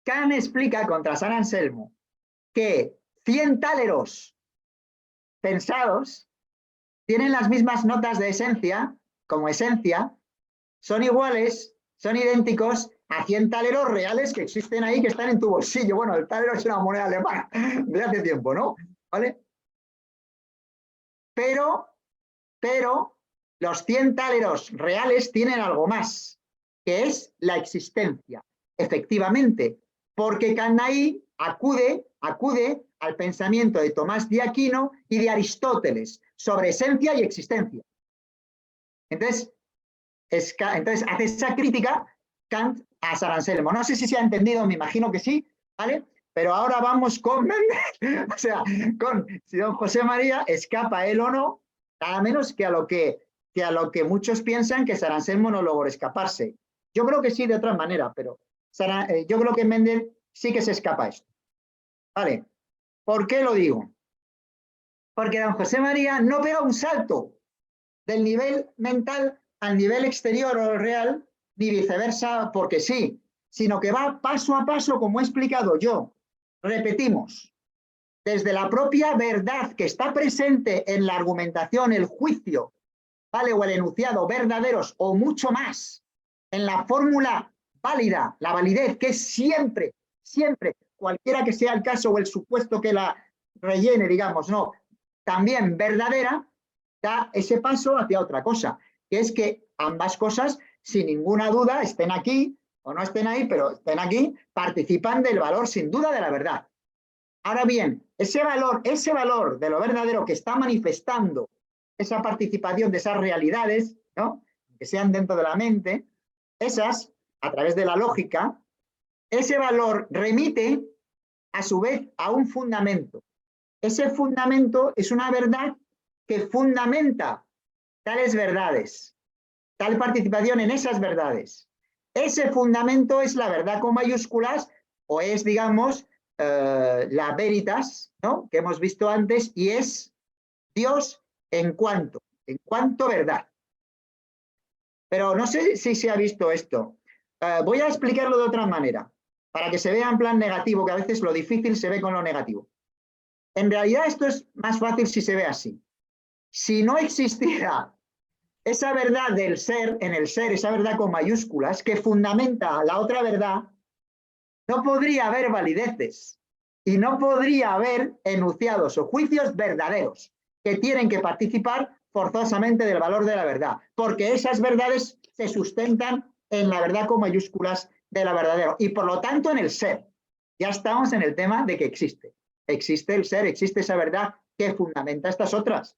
Kant explica contra San Anselmo que 100 táleros pensados tienen las mismas notas de esencia, como esencia, son iguales, son idénticos a 100 táleros reales que existen ahí, que están en tu bolsillo. Bueno, el tálero es una moneda alemana de hace tiempo, ¿no? ¿Vale? Pero los 100 táleros reales tienen algo más, que es la existencia, efectivamente, porque Canaí acude al pensamiento de Tomás de Aquino y de Aristóteles sobre esencia y existencia. Entonces hace esa crítica Kant a San Anselmo. No sé si se ha entendido, me imagino que sí, ¿vale? Pero ahora vamos con Méndez, o sea, si don José María escapa él o no, nada menos que a lo que muchos piensan que San Anselmo no logró escaparse. Yo creo que sí de otra manera, pero yo creo que Mendel sí que se escapa a esto. ¿Vale? ¿Por qué lo digo? Porque don José María no pega un salto del nivel mental al nivel exterior o real, ni viceversa porque sí, sino que va paso a paso, como he explicado yo. Repetimos, desde la propia verdad que está presente en la argumentación, el juicio, ¿vale? O el enunciado, verdaderos o mucho más, en la fórmula válida, la validez, que es siempre, siempre, cualquiera que sea el caso o el supuesto que la rellene, digamos, no, también verdadera, da ese paso hacia otra cosa, que es que ambas cosas, sin ninguna duda, estén aquí o no estén ahí, pero estén aquí, participan del valor sin duda de la verdad. Ahora bien, ese valor de lo verdadero que está manifestando esa participación de esas realidades, ¿no? Que sean dentro de la mente, esas, a través de la lógica, ese valor remite a su vez a un fundamento. Ese fundamento es una verdad que fundamenta tales verdades, tal participación en esas verdades. Ese fundamento es la verdad con mayúsculas o es, digamos, la veritas, ¿no? Que hemos visto antes, y es Dios en cuanto verdad. Pero no sé si se ha visto esto. Voy a explicarlo de otra manera, para que se vea en plan negativo, que a veces lo difícil se ve con lo negativo. En realidad esto es más fácil si se ve así. Si no existiera esa verdad del ser, en el ser, esa verdad con mayúsculas, que fundamenta la otra verdad, no podría haber valideces y no podría haber enunciados o juicios verdaderos que tienen que participar forzosamente del valor de la verdad, porque esas verdades se sustentan en la verdad con mayúsculas de la verdadero y por lo tanto en el ser. Ya estamos en el tema de que existe. Existe el ser, existe esa verdad que fundamenta estas otras.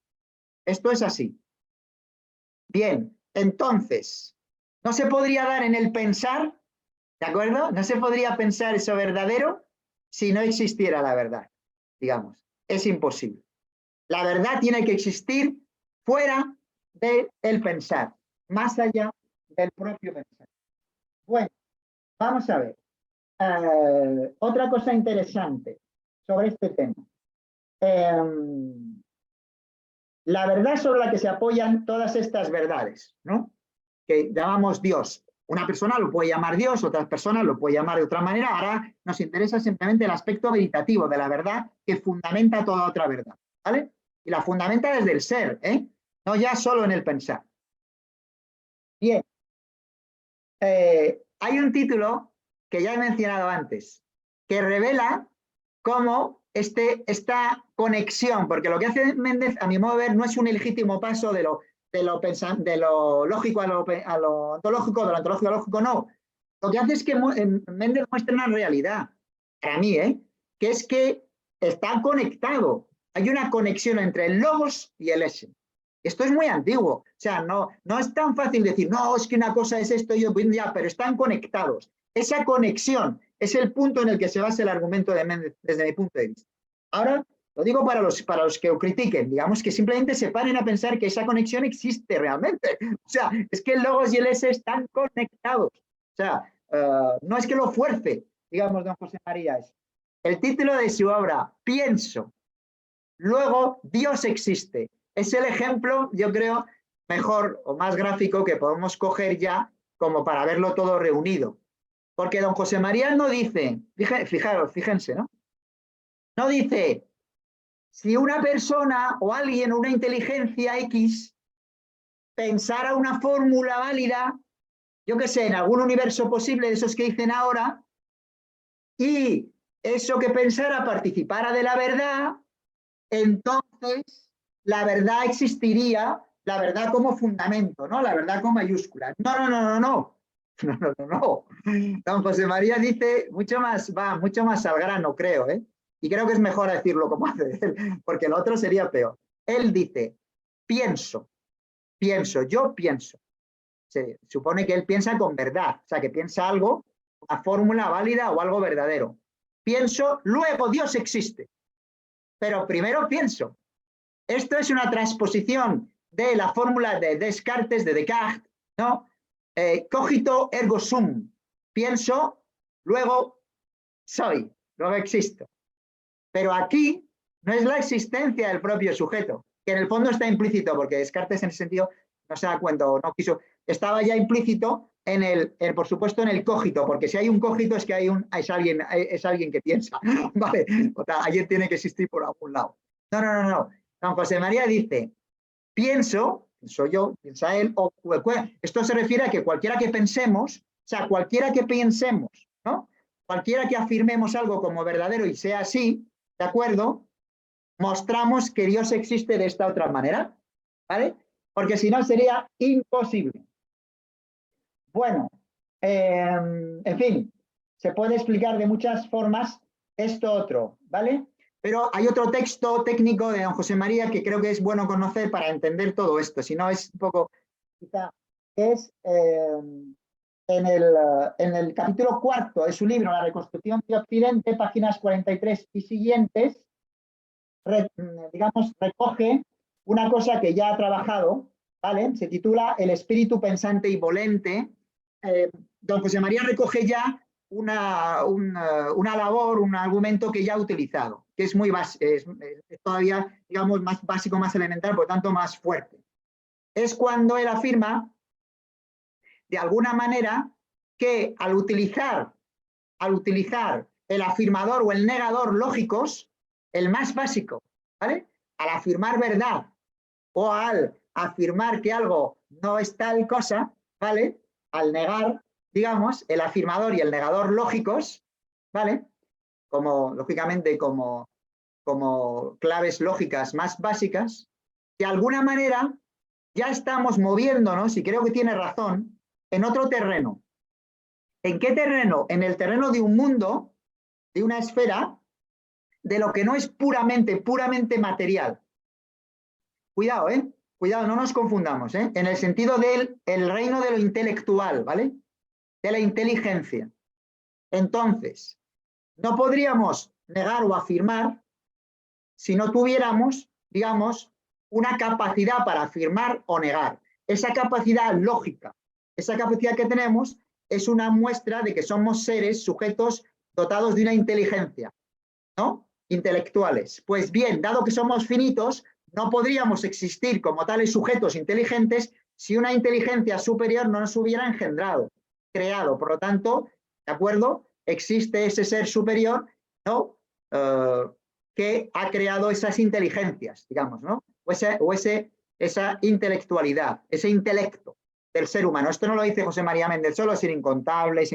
Esto es así. Bien, entonces, no se podría dar en el pensar, ¿de acuerdo? No se podría pensar eso verdadero si no existiera la verdad, digamos. Es imposible. La verdad tiene que existir fuera del pensar, más allá del propio pensar. Bueno, vamos a ver. Otra cosa interesante sobre este tema. La verdad sobre la que se apoyan todas estas verdades, ¿no? Que llamamos Dios. Una persona lo puede llamar Dios, otras personas lo puede llamar de otra manera. Ahora nos interesa simplemente el aspecto veritativo de la verdad que fundamenta toda otra verdad, ¿vale? Y la fundamenta desde el ser, ¿eh? No ya solo en el pensar. Bien. Hay un título que ya he mencionado antes, que revela cómo esta conexión, porque lo que hace Méndez, a mi modo de ver, no es un ilegítimo paso de lo lógico a lo ontológico, de lo ontológico a lo lógico, no. Lo que hace es que Méndez muestra una realidad, para mí, que es que está conectado. Hay una conexión entre el logos y el ese. Esto es muy antiguo, o sea, no es tan fácil decir, no, es que una cosa es esto y yo, ya, pero están conectados. Esa conexión es el punto en el que se basa el argumento de Méndez, desde mi punto de vista. Ahora, lo digo para los que lo critiquen, digamos que simplemente se paren a pensar que esa conexión existe realmente. O sea, es que el logos y el ese están conectados. O sea, no es que lo fuerce, digamos, don José María. El título de su obra, Pienso, luego Dios existe. Es el ejemplo, yo creo, mejor o más gráfico que podemos coger ya como para verlo todo reunido. Porque don José María no dice, fíjense, ¿no? No dice, si una persona o alguien, una inteligencia X, pensara una fórmula válida, yo qué sé, en algún universo posible de esos que dicen ahora, y eso que pensara participara de la verdad, entonces la verdad existiría, la verdad como fundamento, ¿no? La verdad con mayúsculas. No. Don José María dice mucho más al grano, creo, ¿eh? Y creo que es mejor decirlo como hace él, porque el otro sería peor. Él dice, yo pienso. Se supone que él piensa con verdad, o sea, que piensa algo, una fórmula válida o algo verdadero. Pienso, luego Dios existe. Pero primero pienso. Esto es una transposición de la fórmula de Descartes, de Descartes, ¿no? cogito ergo sum, pienso, luego soy, luego existo. Pero aquí no es la existencia del propio sujeto, que en el fondo está implícito, porque Descartes en ese sentido no se da cuenta o no quiso, estaba ya implícito por supuesto, en el cogito, porque si hay un cogito es que es alguien que piensa, ¿vale? O sea, alguien tiene que existir por algún lado. No. Don José María dice, pienso yo, piensa él, esto se refiere a que cualquiera que pensemos, o sea, cualquiera que pensemos, ¿no? Cualquiera que afirmemos algo como verdadero y sea así, ¿de acuerdo? Mostramos que Dios existe de esta otra manera, ¿vale? Porque si no sería imposible. Bueno, en fin, se puede explicar de muchas formas esto otro, ¿vale? Pero hay otro texto técnico de don José María que creo que es bueno conocer para entender todo esto, si no es un poco, quizá, es en el capítulo 4 de su libro, La reconstrucción de Occidente, páginas 43 y siguientes, digamos, recoge una cosa que ya ha trabajado, ¿vale? Se titula El espíritu pensante y volente. Don José María recoge ya una labor, un argumento que ya ha utilizado, que es muy es todavía, digamos, más básico, más elemental, por tanto, más fuerte. Es cuando él afirma, de alguna manera, que al utilizar el afirmador o el negador lógicos, el más básico, ¿vale? Al afirmar verdad o al afirmar que algo no es tal cosa, ¿vale? Al negar, digamos, el afirmador y el negador lógicos, ¿vale? Lógicamente, como claves lógicas más básicas, de alguna manera ya estamos moviéndonos, y creo que tiene razón, en otro terreno. ¿En qué terreno? En el terreno de un mundo, de una esfera, de lo que no es puramente material. Cuidado, Cuidado, no nos confundamos, en el sentido del reino de lo intelectual, ¿vale? De la inteligencia. Entonces, no podríamos negar o afirmar si no tuviéramos, digamos, una capacidad para afirmar o negar. Esa capacidad lógica, esa capacidad que tenemos es una muestra de que somos seres, sujetos dotados de una inteligencia, ¿no? Intelectuales. Pues bien, dado que somos finitos, no podríamos existir como tales sujetos inteligentes si una inteligencia superior no nos hubiera engendrado, creado. Por lo tanto, ¿de acuerdo? Existe ese ser superior, ¿no? Que ha creado esas inteligencias, digamos, ¿no? Esa intelectualidad, ese intelecto del ser humano. Esto no lo dice José María Méndez solo, sino incontables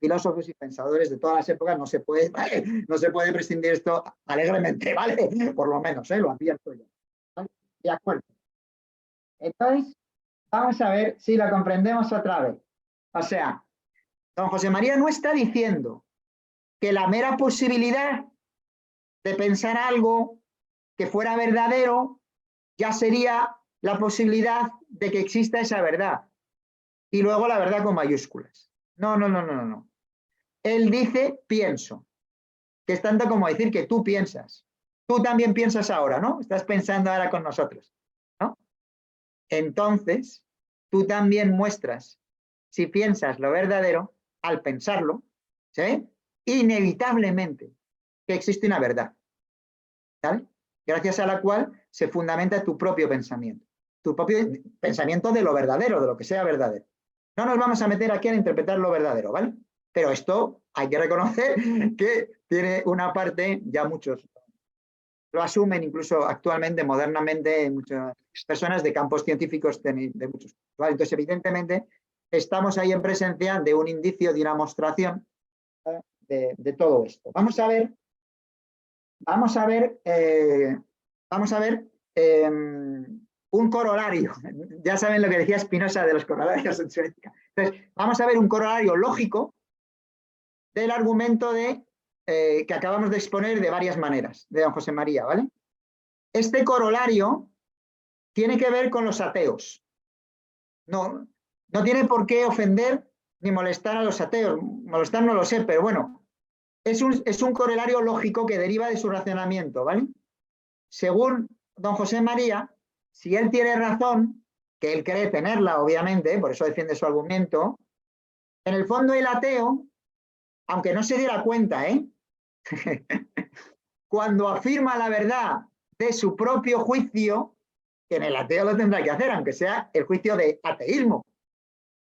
filósofos y pensadores de todas las épocas. No se puede prescindir esto alegremente, ¿vale? Por lo menos, lo advierto yo. ¿Vale? De acuerdo. Entonces, vamos a ver si la comprendemos otra vez. O sea, don José María no está diciendo que la mera posibilidad de pensar algo que fuera verdadero ya sería la posibilidad de que exista esa verdad. Y luego la verdad con mayúsculas. No. Él dice pienso, que es tanto como decir que tú piensas. Tú también piensas ahora, ¿no? Estás pensando ahora con nosotros, ¿no? Entonces, tú también muestras, si piensas lo verdadero, al pensarlo, ¿sí? Inevitablemente que existe una verdad, ¿vale? Gracias a la cual se fundamenta tu propio pensamiento de lo verdadero, de lo que sea verdadero. No nos vamos a meter aquí a interpretar lo verdadero, ¿vale? Pero esto hay que reconocer que tiene una parte, ya muchos lo asumen, incluso actualmente, modernamente, muchas personas de campos científicos de muchos. ¿Vale? Entonces, evidentemente, estamos ahí en presencia de un indicio, de una mostración de todo esto. Vamos a ver un corolario. Ya saben lo que decía Spinoza de los corolarios en su ética. Entonces, vamos a ver un corolario lógico del argumento que acabamos de exponer de varias maneras, de don José María, ¿vale? Este corolario tiene que ver con los ateos. No tiene por qué ofender ni molestar a los ateos. Molestar no lo sé, pero bueno, es un corolario lógico que deriva de su razonamiento, ¿vale? Según don José María, si él tiene razón, que él cree tenerla, obviamente, por eso defiende su argumento, en el fondo el ateo, aunque no se diera cuenta, cuando afirma la verdad de su propio juicio, que en el ateo lo tendrá que hacer, aunque sea el juicio de ateísmo,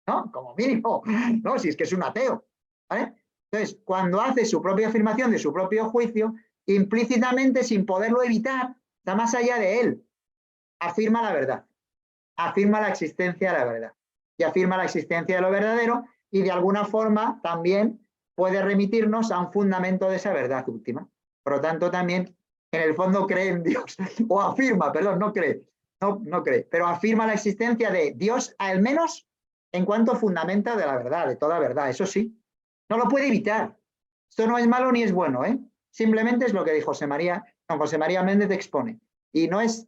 ¿no? Como mínimo, ¿no? Si es que es un ateo, ¿vale? Entonces, cuando hace su propia afirmación de su propio juicio, implícitamente, sin poderlo evitar, está más allá de él, afirma la verdad, afirma la existencia de la verdad y afirma la existencia de lo verdadero y de alguna forma también puede remitirnos a un fundamento de esa verdad última. Por lo tanto, también en el fondo cree en Dios, o afirma, perdón, no cree, no cree, pero afirma la existencia de Dios, al menos en cuanto fundamenta de la verdad, de toda verdad, eso sí, no lo puede evitar. Esto no es malo ni es bueno, simplemente es lo que dijo José María Méndez expone, y no es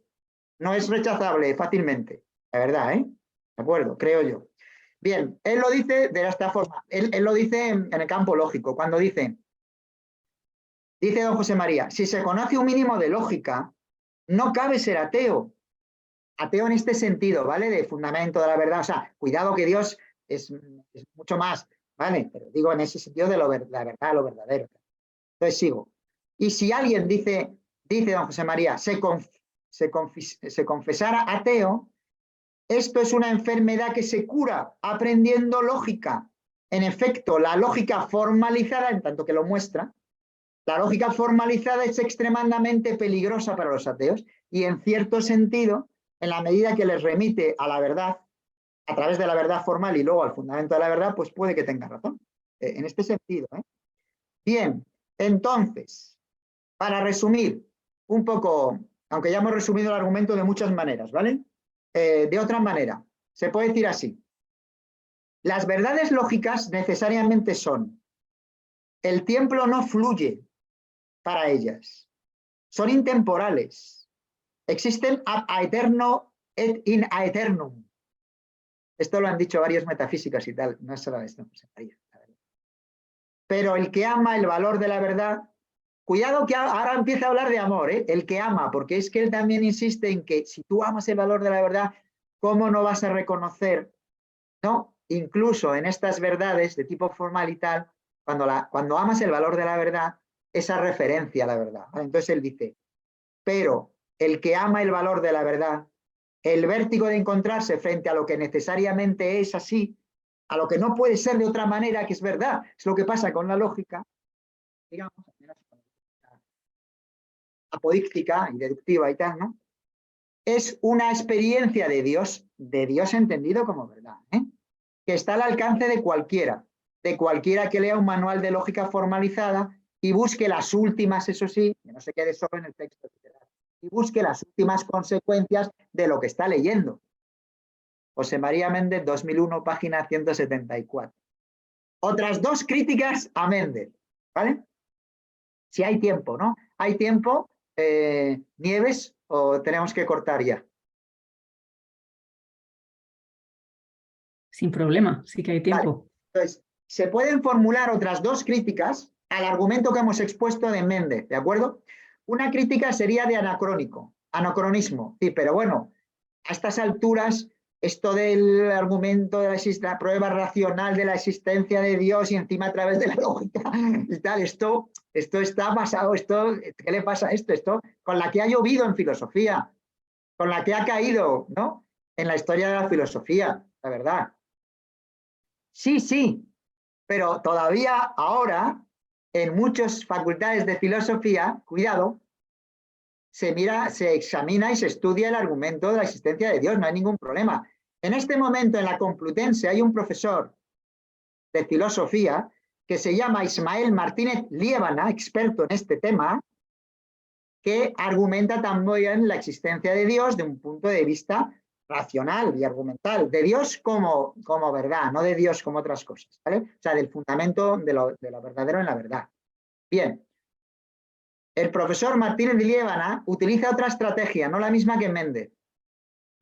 rechazable fácilmente, la verdad, ¿de acuerdo? Creo yo. Bien, él lo dice de esta forma, él lo dice en el campo lógico, cuando dice don José María, si se conoce un mínimo de lógica, no cabe ser ateo. Ateo en este sentido, ¿vale? De fundamento de la verdad, o sea, cuidado que Dios es mucho más, ¿vale? Pero digo en ese sentido de la verdad, lo verdadero. Entonces sigo. Y si alguien dice don José María, se confesara ateo, esto es una enfermedad que se cura aprendiendo lógica. En efecto, la lógica formalizada, en tanto que lo muestra, la lógica formalizada es extremadamente peligrosa para los ateos y en cierto sentido, en la medida que les remite a la verdad, a través de la verdad formal y luego al fundamento de la verdad, pues puede que tenga razón. En este sentido. Bien, entonces, para resumir un poco, aunque ya hemos resumido el argumento de muchas maneras, ¿vale? De otra manera, se puede decir así. Las verdades lógicas necesariamente son: el tiempo no fluye para ellas, son intemporales, existen ab aeterno et in aeternum. Esto lo han dicho varios metafísicos y tal, no es solo esto, pero el que ama el valor de la verdad, cuidado que ahora empieza a hablar de amor, el que ama, porque es que él también insiste en que si tú amas el valor de la verdad, ¿cómo no vas a reconocer, no? Incluso en estas verdades de tipo formal y tal, cuando amas el valor de la verdad, esa referencia a la verdad. Entonces él dice, pero el que ama el valor de la verdad, el vértigo de encontrarse frente a lo que necesariamente es así, a lo que no puede ser de otra manera, que es verdad, es lo que pasa con la lógica, digamos, apodíctica y deductiva y tal, ¿no? Es una experiencia de Dios entendido como verdad, que está al alcance de cualquiera que lea un manual de lógica formalizada y busque las últimas, eso sí, que no se quede solo en el texto literal, y busque las últimas consecuencias de lo que está leyendo. José María Méndez, 2001, página 174. Otras dos críticas a Méndez, ¿vale? Si hay tiempo, ¿no? ¿Hay tiempo, Nieves, o tenemos que cortar ya? Sin problema, sí que hay tiempo. Vale. Entonces, se pueden formular otras dos críticas al argumento que hemos expuesto de Méndez, ¿de acuerdo? Una crítica sería de anacronismo, sí, pero bueno, a estas alturas, esto del argumento de la prueba racional de la existencia de Dios y encima a través de la lógica y tal, esto está basado, ¿qué le pasa a esto? Esto con la que ha llovido en filosofía, con la que ha caído, ¿no? En la historia de la filosofía, la verdad. Sí, pero todavía ahora, en muchas facultades de filosofía, cuidado, se examina y se estudia el argumento de la existencia de Dios, no hay ningún problema. En este momento en la Complutense hay un profesor de filosofía que se llama Ismael Martínez Liébana, experto en este tema, que argumenta también la existencia de Dios de un punto de vista racional y argumental, de Dios como verdad, no de Dios como otras cosas, ¿vale? O sea, del fundamento de lo verdadero en la verdad. Bien. El profesor Martínez de Liébana utiliza otra estrategia, no la misma que Méndez.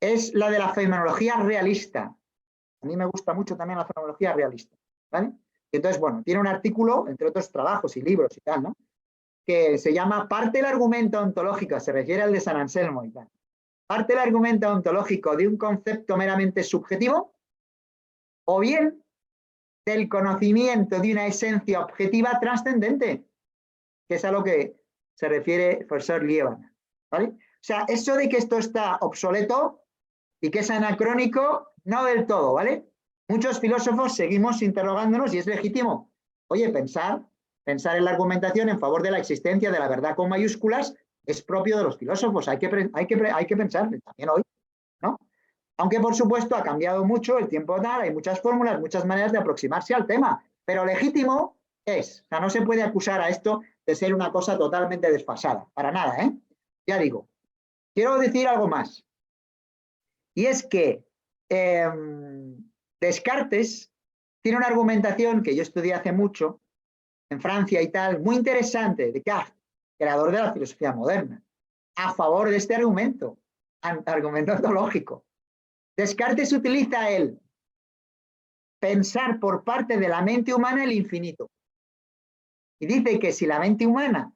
Es la de la fenomenología realista. A mí me gusta mucho también la fenomenología realista, ¿vale? Entonces, bueno, tiene un artículo, entre otros trabajos y libros y tal, ¿no? Que se llama Parte del argumento ontológico, se refiere al de San Anselmo y tal. parte el argumento ontológico de un concepto meramente subjetivo o bien del conocimiento de una esencia objetiva trascendente, que es a lo que se refiere el profesor Lieberman, ¿vale? O sea, eso de que esto está obsoleto y que es anacrónico, no del todo, ¿vale? Muchos filósofos seguimos interrogándonos y es legítimo. Oye, pensar en la argumentación en favor de la existencia de la verdad con mayúsculas es propio de los filósofos, hay que pensar también hoy, ¿no? Aunque, por supuesto, ha cambiado mucho el tiempo tal, hay muchas fórmulas, muchas maneras de aproximarse al tema, pero legítimo es. O sea, no se puede acusar a esto de ser una cosa totalmente desfasada, para nada, ¿eh? Ya digo, quiero decir algo más. Y es que Descartes tiene una argumentación que yo estudié hace mucho, en Francia y tal, muy interesante, de Descartes, creador de la filosofía moderna, a favor de este argumento ontológico. Descartes utiliza el pensar por parte de la mente humana el infinito. Y dice que si la mente humana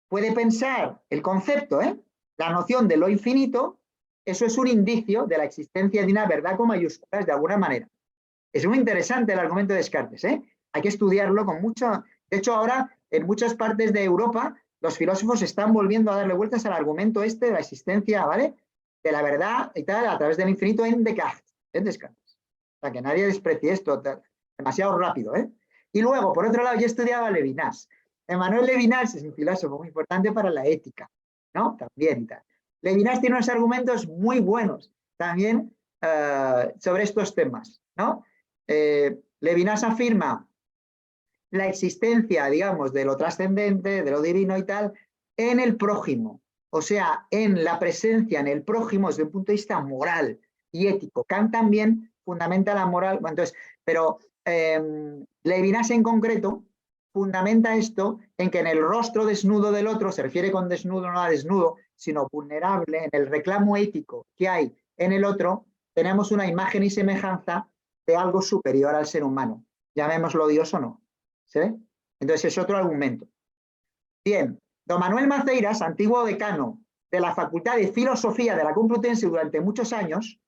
puede pensar el concepto, la noción de lo infinito, eso es un indicio de la existencia de una verdad con mayúsculas de alguna manera. Es muy interesante el argumento de Descartes, hay que estudiarlo con mucho. De hecho, ahora en muchas partes de Europa los filósofos están volviendo a darle vueltas al argumento de la existencia, ¿vale?, de la verdad y tal, a través del infinito en Descartes. O sea, que nadie desprecie esto demasiado rápido, Y luego, por otro lado, yo estudiaba a Levinas. Emmanuel Levinas es un filósofo muy importante para la ética, ¿no? También y tal. Levinas tiene unos argumentos muy buenos también sobre estos temas, ¿no? Levinas afirma la existencia, digamos, de lo trascendente, de lo divino y tal, en el prójimo. O sea, en la presencia en el prójimo desde un punto de vista moral y ético. Kant también fundamenta la moral, bueno, entonces, pero Levinas en concreto fundamenta esto en que en el rostro desnudo del otro, se refiere con desnudo no a desnudo, sino vulnerable, en el reclamo ético que hay en el otro, tenemos una imagen y semejanza de algo superior al ser humano, llamémoslo Dios o no. ¿Se ve? Entonces es otro argumento. Bien, don Manuel Maceiras, antiguo decano de la Facultad de Filosofía de la Complutense durante muchos años,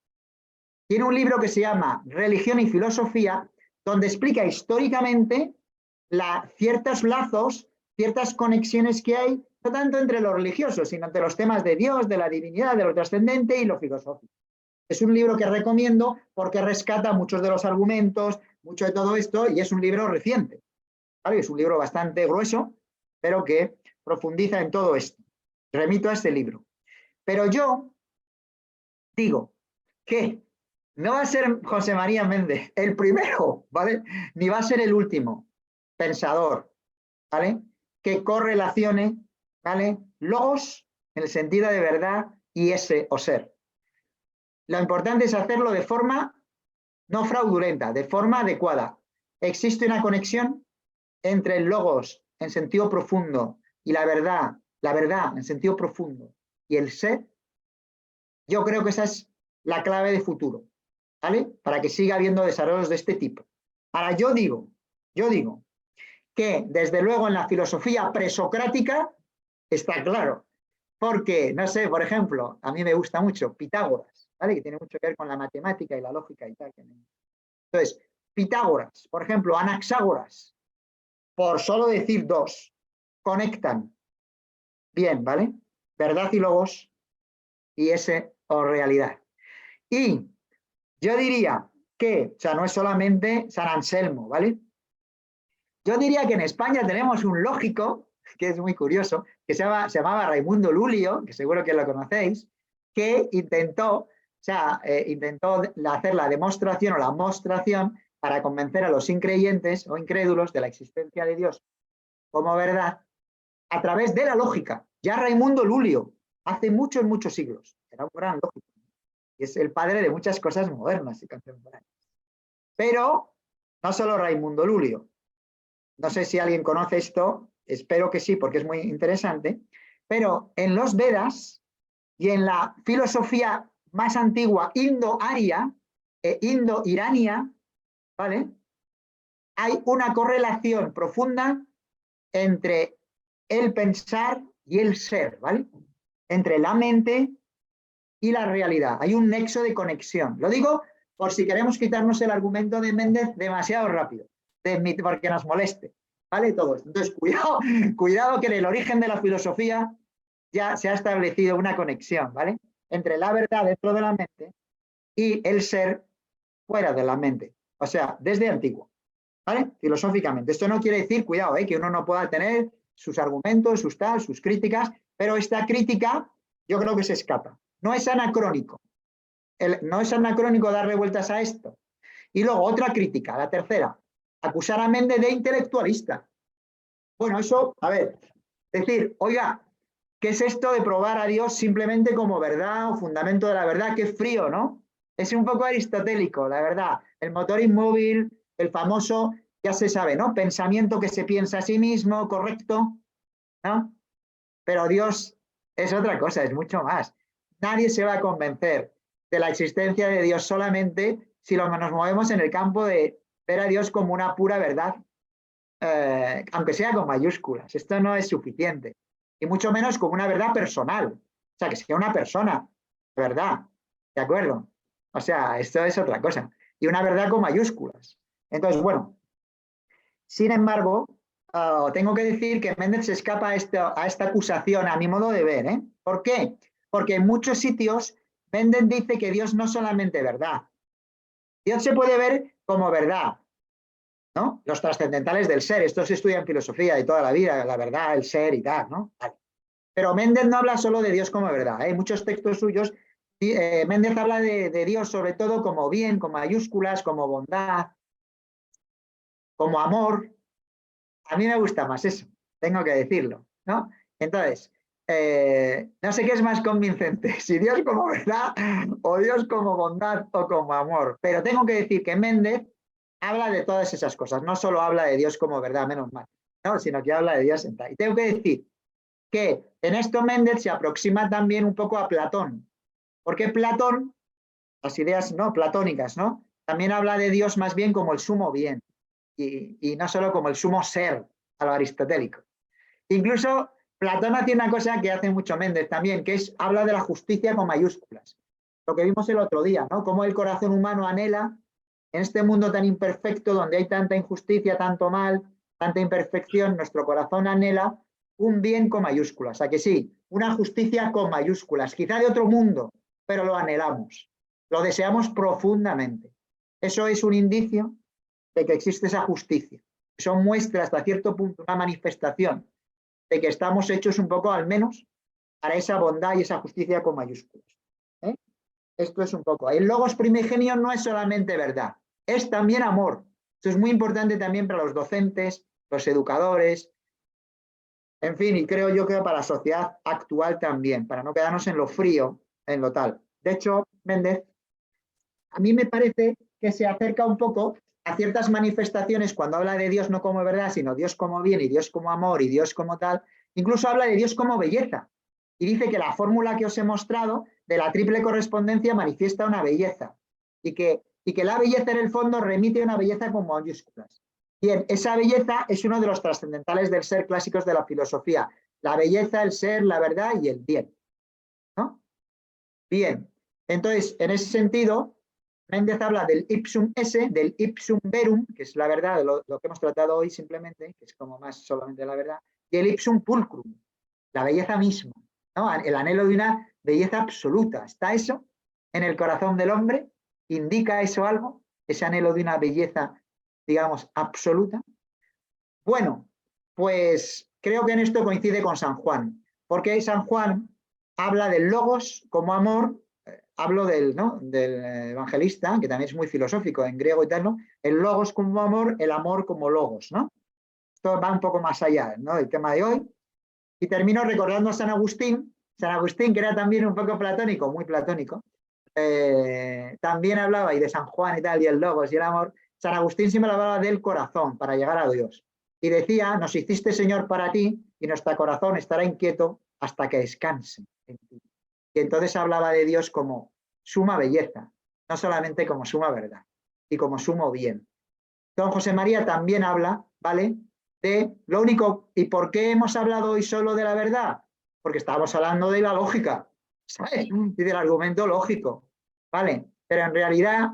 tiene un libro que se llama Religión y Filosofía, donde explica históricamente ciertos lazos, ciertas conexiones que hay, no tanto entre lo religioso, sino entre los temas de Dios, de la divinidad, de lo trascendente y lo filosófico. Es un libro que recomiendo porque rescata muchos de los argumentos, mucho de todo esto, y es un libro reciente. ¿Vale? Es un libro bastante grueso, pero que profundiza en todo esto. Remito a este libro. Pero yo digo que no va a ser José María Méndez el primero, ¿vale?, ni va a ser el último pensador, ¿vale?, que correlacione, ¿vale?, logos en el sentido de verdad y ese o ser. Lo importante es hacerlo de forma no fraudulenta, de forma adecuada. Existe una conexión entre el logos en sentido profundo y la verdad en sentido profundo y el ser. Yo creo que esa es la clave de futuro, ¿vale?, para que siga habiendo desarrollos de este tipo. Ahora, yo digo que desde luego en la filosofía presocrática está claro, porque, no sé, por ejemplo, a mí me gusta mucho Pitágoras, ¿vale?, que tiene mucho que ver con la matemática y la lógica y tal. Entonces, Pitágoras, por ejemplo, Anaxágoras, por solo decir dos, conectan bien, ¿vale?, verdad y logos y ese o realidad. Y yo diría que, o sea, no es solamente San Anselmo, ¿vale? Yo diría que en España tenemos un lógico, que es muy curioso, que se llamaba Raimundo Lulio, que seguro que lo conocéis, que intentó hacer la demostración o la mostración para convencer a los increyentes o incrédulos de la existencia de Dios como verdad a través de la lógica. Ya Raimundo Lulio, hace muchos, muchos siglos, era un gran lógico. Y es el padre de muchas cosas modernas y contemporáneas. Pero no solo Raimundo Lulio. No sé si alguien conoce esto, espero que sí, porque es muy interesante, pero en los Vedas y en la filosofía más antigua indo-aria e indo-irania, ¿vale?, hay una correlación profunda entre el pensar y el ser, ¿vale?, entre la mente y la realidad. Hay un nexo de conexión. Lo digo por si queremos quitarnos el argumento de Méndez demasiado rápido, porque nos moleste, ¿vale? Todo esto. Entonces, cuidado que en el origen de la filosofía ya se ha establecido una conexión, ¿vale? Entre la verdad dentro de la mente y el ser fuera de la mente. O sea, desde antiguo, ¿vale? Filosóficamente. Esto no quiere decir, cuidado, que uno no pueda tener sus argumentos, sus críticas, pero esta crítica yo creo que se escapa. No es anacrónico. No es anacrónico darle vueltas a esto. Y luego otra crítica, la tercera, acusar a Méndez de intelectualista. Bueno, eso, a ver, decir, oiga, ¿qué es esto de probar a Dios simplemente como verdad o fundamento de la verdad? Qué frío, ¿no? Es un poco aristotélico, la verdad. El motor inmóvil, el famoso, ya se sabe, ¿no? Pensamiento que se piensa a sí mismo, correcto, ¿no? Pero Dios es otra cosa, es mucho más. Nadie se va a convencer de la existencia de Dios solamente si nos movemos en el campo de ver a Dios como una pura verdad, aunque sea con mayúsculas. Esto no es suficiente. Y mucho menos como una verdad personal. O sea, que sea una persona, ¿verdad? ¿De acuerdo? O sea, esto es otra cosa. Y una verdad con mayúsculas. Entonces, bueno, sin embargo, tengo que decir que Méndez se escapa a esta acusación, a mi modo de ver, ¿eh? ¿Por qué? Porque en muchos sitios Méndez dice que Dios no es solamente verdad. Dios se puede ver como verdad, ¿no? Los trascendentales del ser, esto se estudia en filosofía de toda la vida, la verdad, el ser y tal, ¿no? Vale. Pero Méndez no habla solo de Dios como verdad, ¿eh? En muchos textos suyos, Méndez habla de Dios sobre todo como bien, con mayúsculas, como bondad, como amor. A mí me gusta más eso, tengo que decirlo, ¿no? Entonces, no sé qué es más convincente, si Dios como verdad o Dios como bondad o como amor, pero tengo que decir que Méndez habla de todas esas cosas, no solo habla de Dios como verdad, menos mal, ¿no? Sino que habla de Dios en tal. Y tengo que decir que en esto Méndez se aproxima también un poco a Platón, porque Platón, las ideas no platónicas, ¿no? También habla de Dios más bien como el sumo bien y no solo como el sumo ser a lo aristotélico. Incluso Platón hace una cosa que hace mucho Méndez también, que es habla de la justicia con mayúsculas. Lo que vimos el otro día, ¿no? Cómo el corazón humano anhela en este mundo tan imperfecto, donde hay tanta injusticia, tanto mal, tanta imperfección, nuestro corazón anhela un bien con mayúsculas. ¿A que sí? Una justicia con mayúsculas, quizá de otro mundo, pero lo anhelamos, lo deseamos profundamente. Eso es un indicio de que existe esa justicia. Eso muestra hasta cierto punto una manifestación de que estamos hechos un poco al menos para esa bondad y esa justicia con mayúsculas. Esto es un poco. El logos primigenio no es solamente verdad, es también amor. Esto es muy importante también para los docentes, los educadores, en fin, y creo yo que para la sociedad actual también, para no quedarnos en lo frío, en lo tal. De hecho, Méndez, a mí me parece que se acerca un poco a ciertas manifestaciones cuando habla de Dios no como verdad, sino Dios como bien y Dios como amor y Dios como tal. Incluso habla de Dios como belleza. Y dice que la fórmula que os he mostrado de la triple correspondencia manifiesta una belleza. Y que la belleza en el fondo remite a una belleza con mayúsculas. Bien, esa belleza es uno de los trascendentales del ser clásicos de la filosofía. La belleza, el ser, la verdad y el bien, ¿no? Bien, entonces, en ese sentido, Méndez habla del ipsum esse, del ipsum verum, que es la verdad, lo que hemos tratado hoy simplemente, que es como más solamente la verdad, y el ipsum pulcrum, la belleza misma, ¿no? El anhelo de una belleza absoluta. ¿Está eso en el corazón del hombre? ¿Indica eso algo? Ese anhelo de una belleza, digamos, absoluta. Bueno, pues creo que en esto coincide con San Juan, porque San Juan habla del logos como amor. Hablo ¿no? del evangelista, que también es muy filosófico en griego y tal, ¿no? El logos como amor, el amor como logos, ¿no? Esto va un poco más allá, ¿no? Del tema de hoy. Y termino recordando a San Agustín, que era también un poco platónico, muy platónico, también hablaba y de San Juan y tal, y el logos y el amor. San Agustín siempre hablaba del corazón para llegar a Dios. Y decía, nos hiciste Señor para ti y nuestro corazón estará inquieto hasta que descanse en ti. Y entonces hablaba de Dios como suma belleza, no solamente como suma verdad y como sumo bien. Don José María también habla, ¿vale? De lo único, ¿y por qué hemos hablado hoy solo de la verdad? Porque estábamos hablando de la lógica. ¿sabes? Dice el argumento lógico, ¿vale? Pero en realidad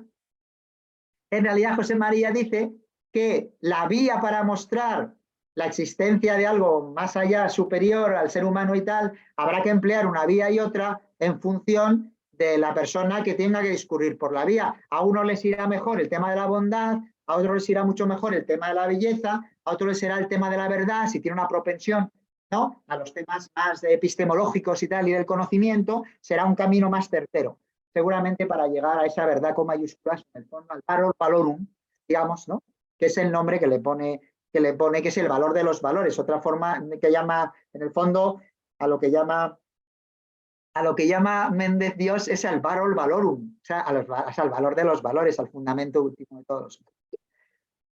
José María dice que la vía para mostrar la existencia de algo más allá, superior al ser humano y tal, habrá que emplear una vía y otra en función de la persona que tenga que discurrir por la vía. A uno les irá mejor el tema de la bondad, a otro les irá mucho mejor el tema de la belleza, a otro les será el tema de la verdad, si tiene una propensión, ¿no?, a los temas más epistemológicos y tal, y del conocimiento, será un camino más certero, seguramente para llegar a esa verdad con mayúsculas, en el fondo al valor valorum, digamos, ¿no?, que es el nombre que le pone, que es el valor de los valores, otra forma que llama, en el fondo, a lo que llama Méndez Dios es el valor valorum, o sea, al valor de los valores, al fundamento último de todos.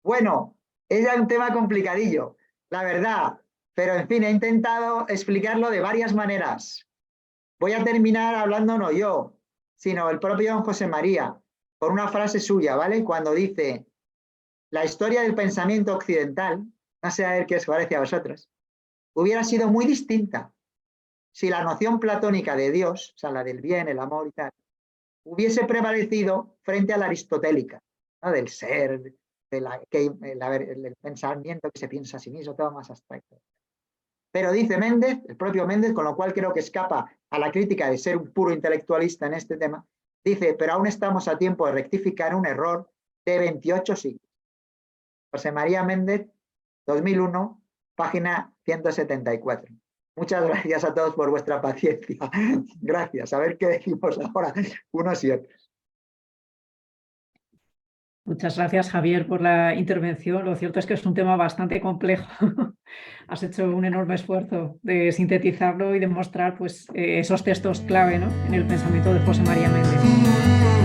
Bueno, es un tema complicadillo, la verdad, pero en fin, he intentado explicarlo de varias maneras. Voy a terminar hablando no yo, sino el propio don José María, con una frase suya, ¿vale? Cuando dice, la historia del pensamiento occidental, no sé a ver qué os parece a vosotros, hubiera sido muy distinta si la noción platónica de Dios, o sea, la del bien, el amor y tal, hubiese prevalecido frente a la aristotélica, ¿no?, del ser, el pensamiento que se piensa a sí mismo, todo más abstracto. Pero dice Méndez, el propio Méndez, con lo cual creo que escapa a la crítica de ser un puro intelectualista en este tema, dice, pero aún estamos a tiempo de rectificar un error de 28 siglos. José María Méndez, 2001, página 174. Muchas gracias a todos por vuestra paciencia. Gracias. A ver qué decimos ahora unos y otros. Muchas gracias, Javier, por la intervención. Lo cierto es que es un tema bastante complejo. Has hecho un enorme esfuerzo de sintetizarlo y de mostrar, pues, esos textos clave, ¿no?, en el pensamiento de José María Méndez.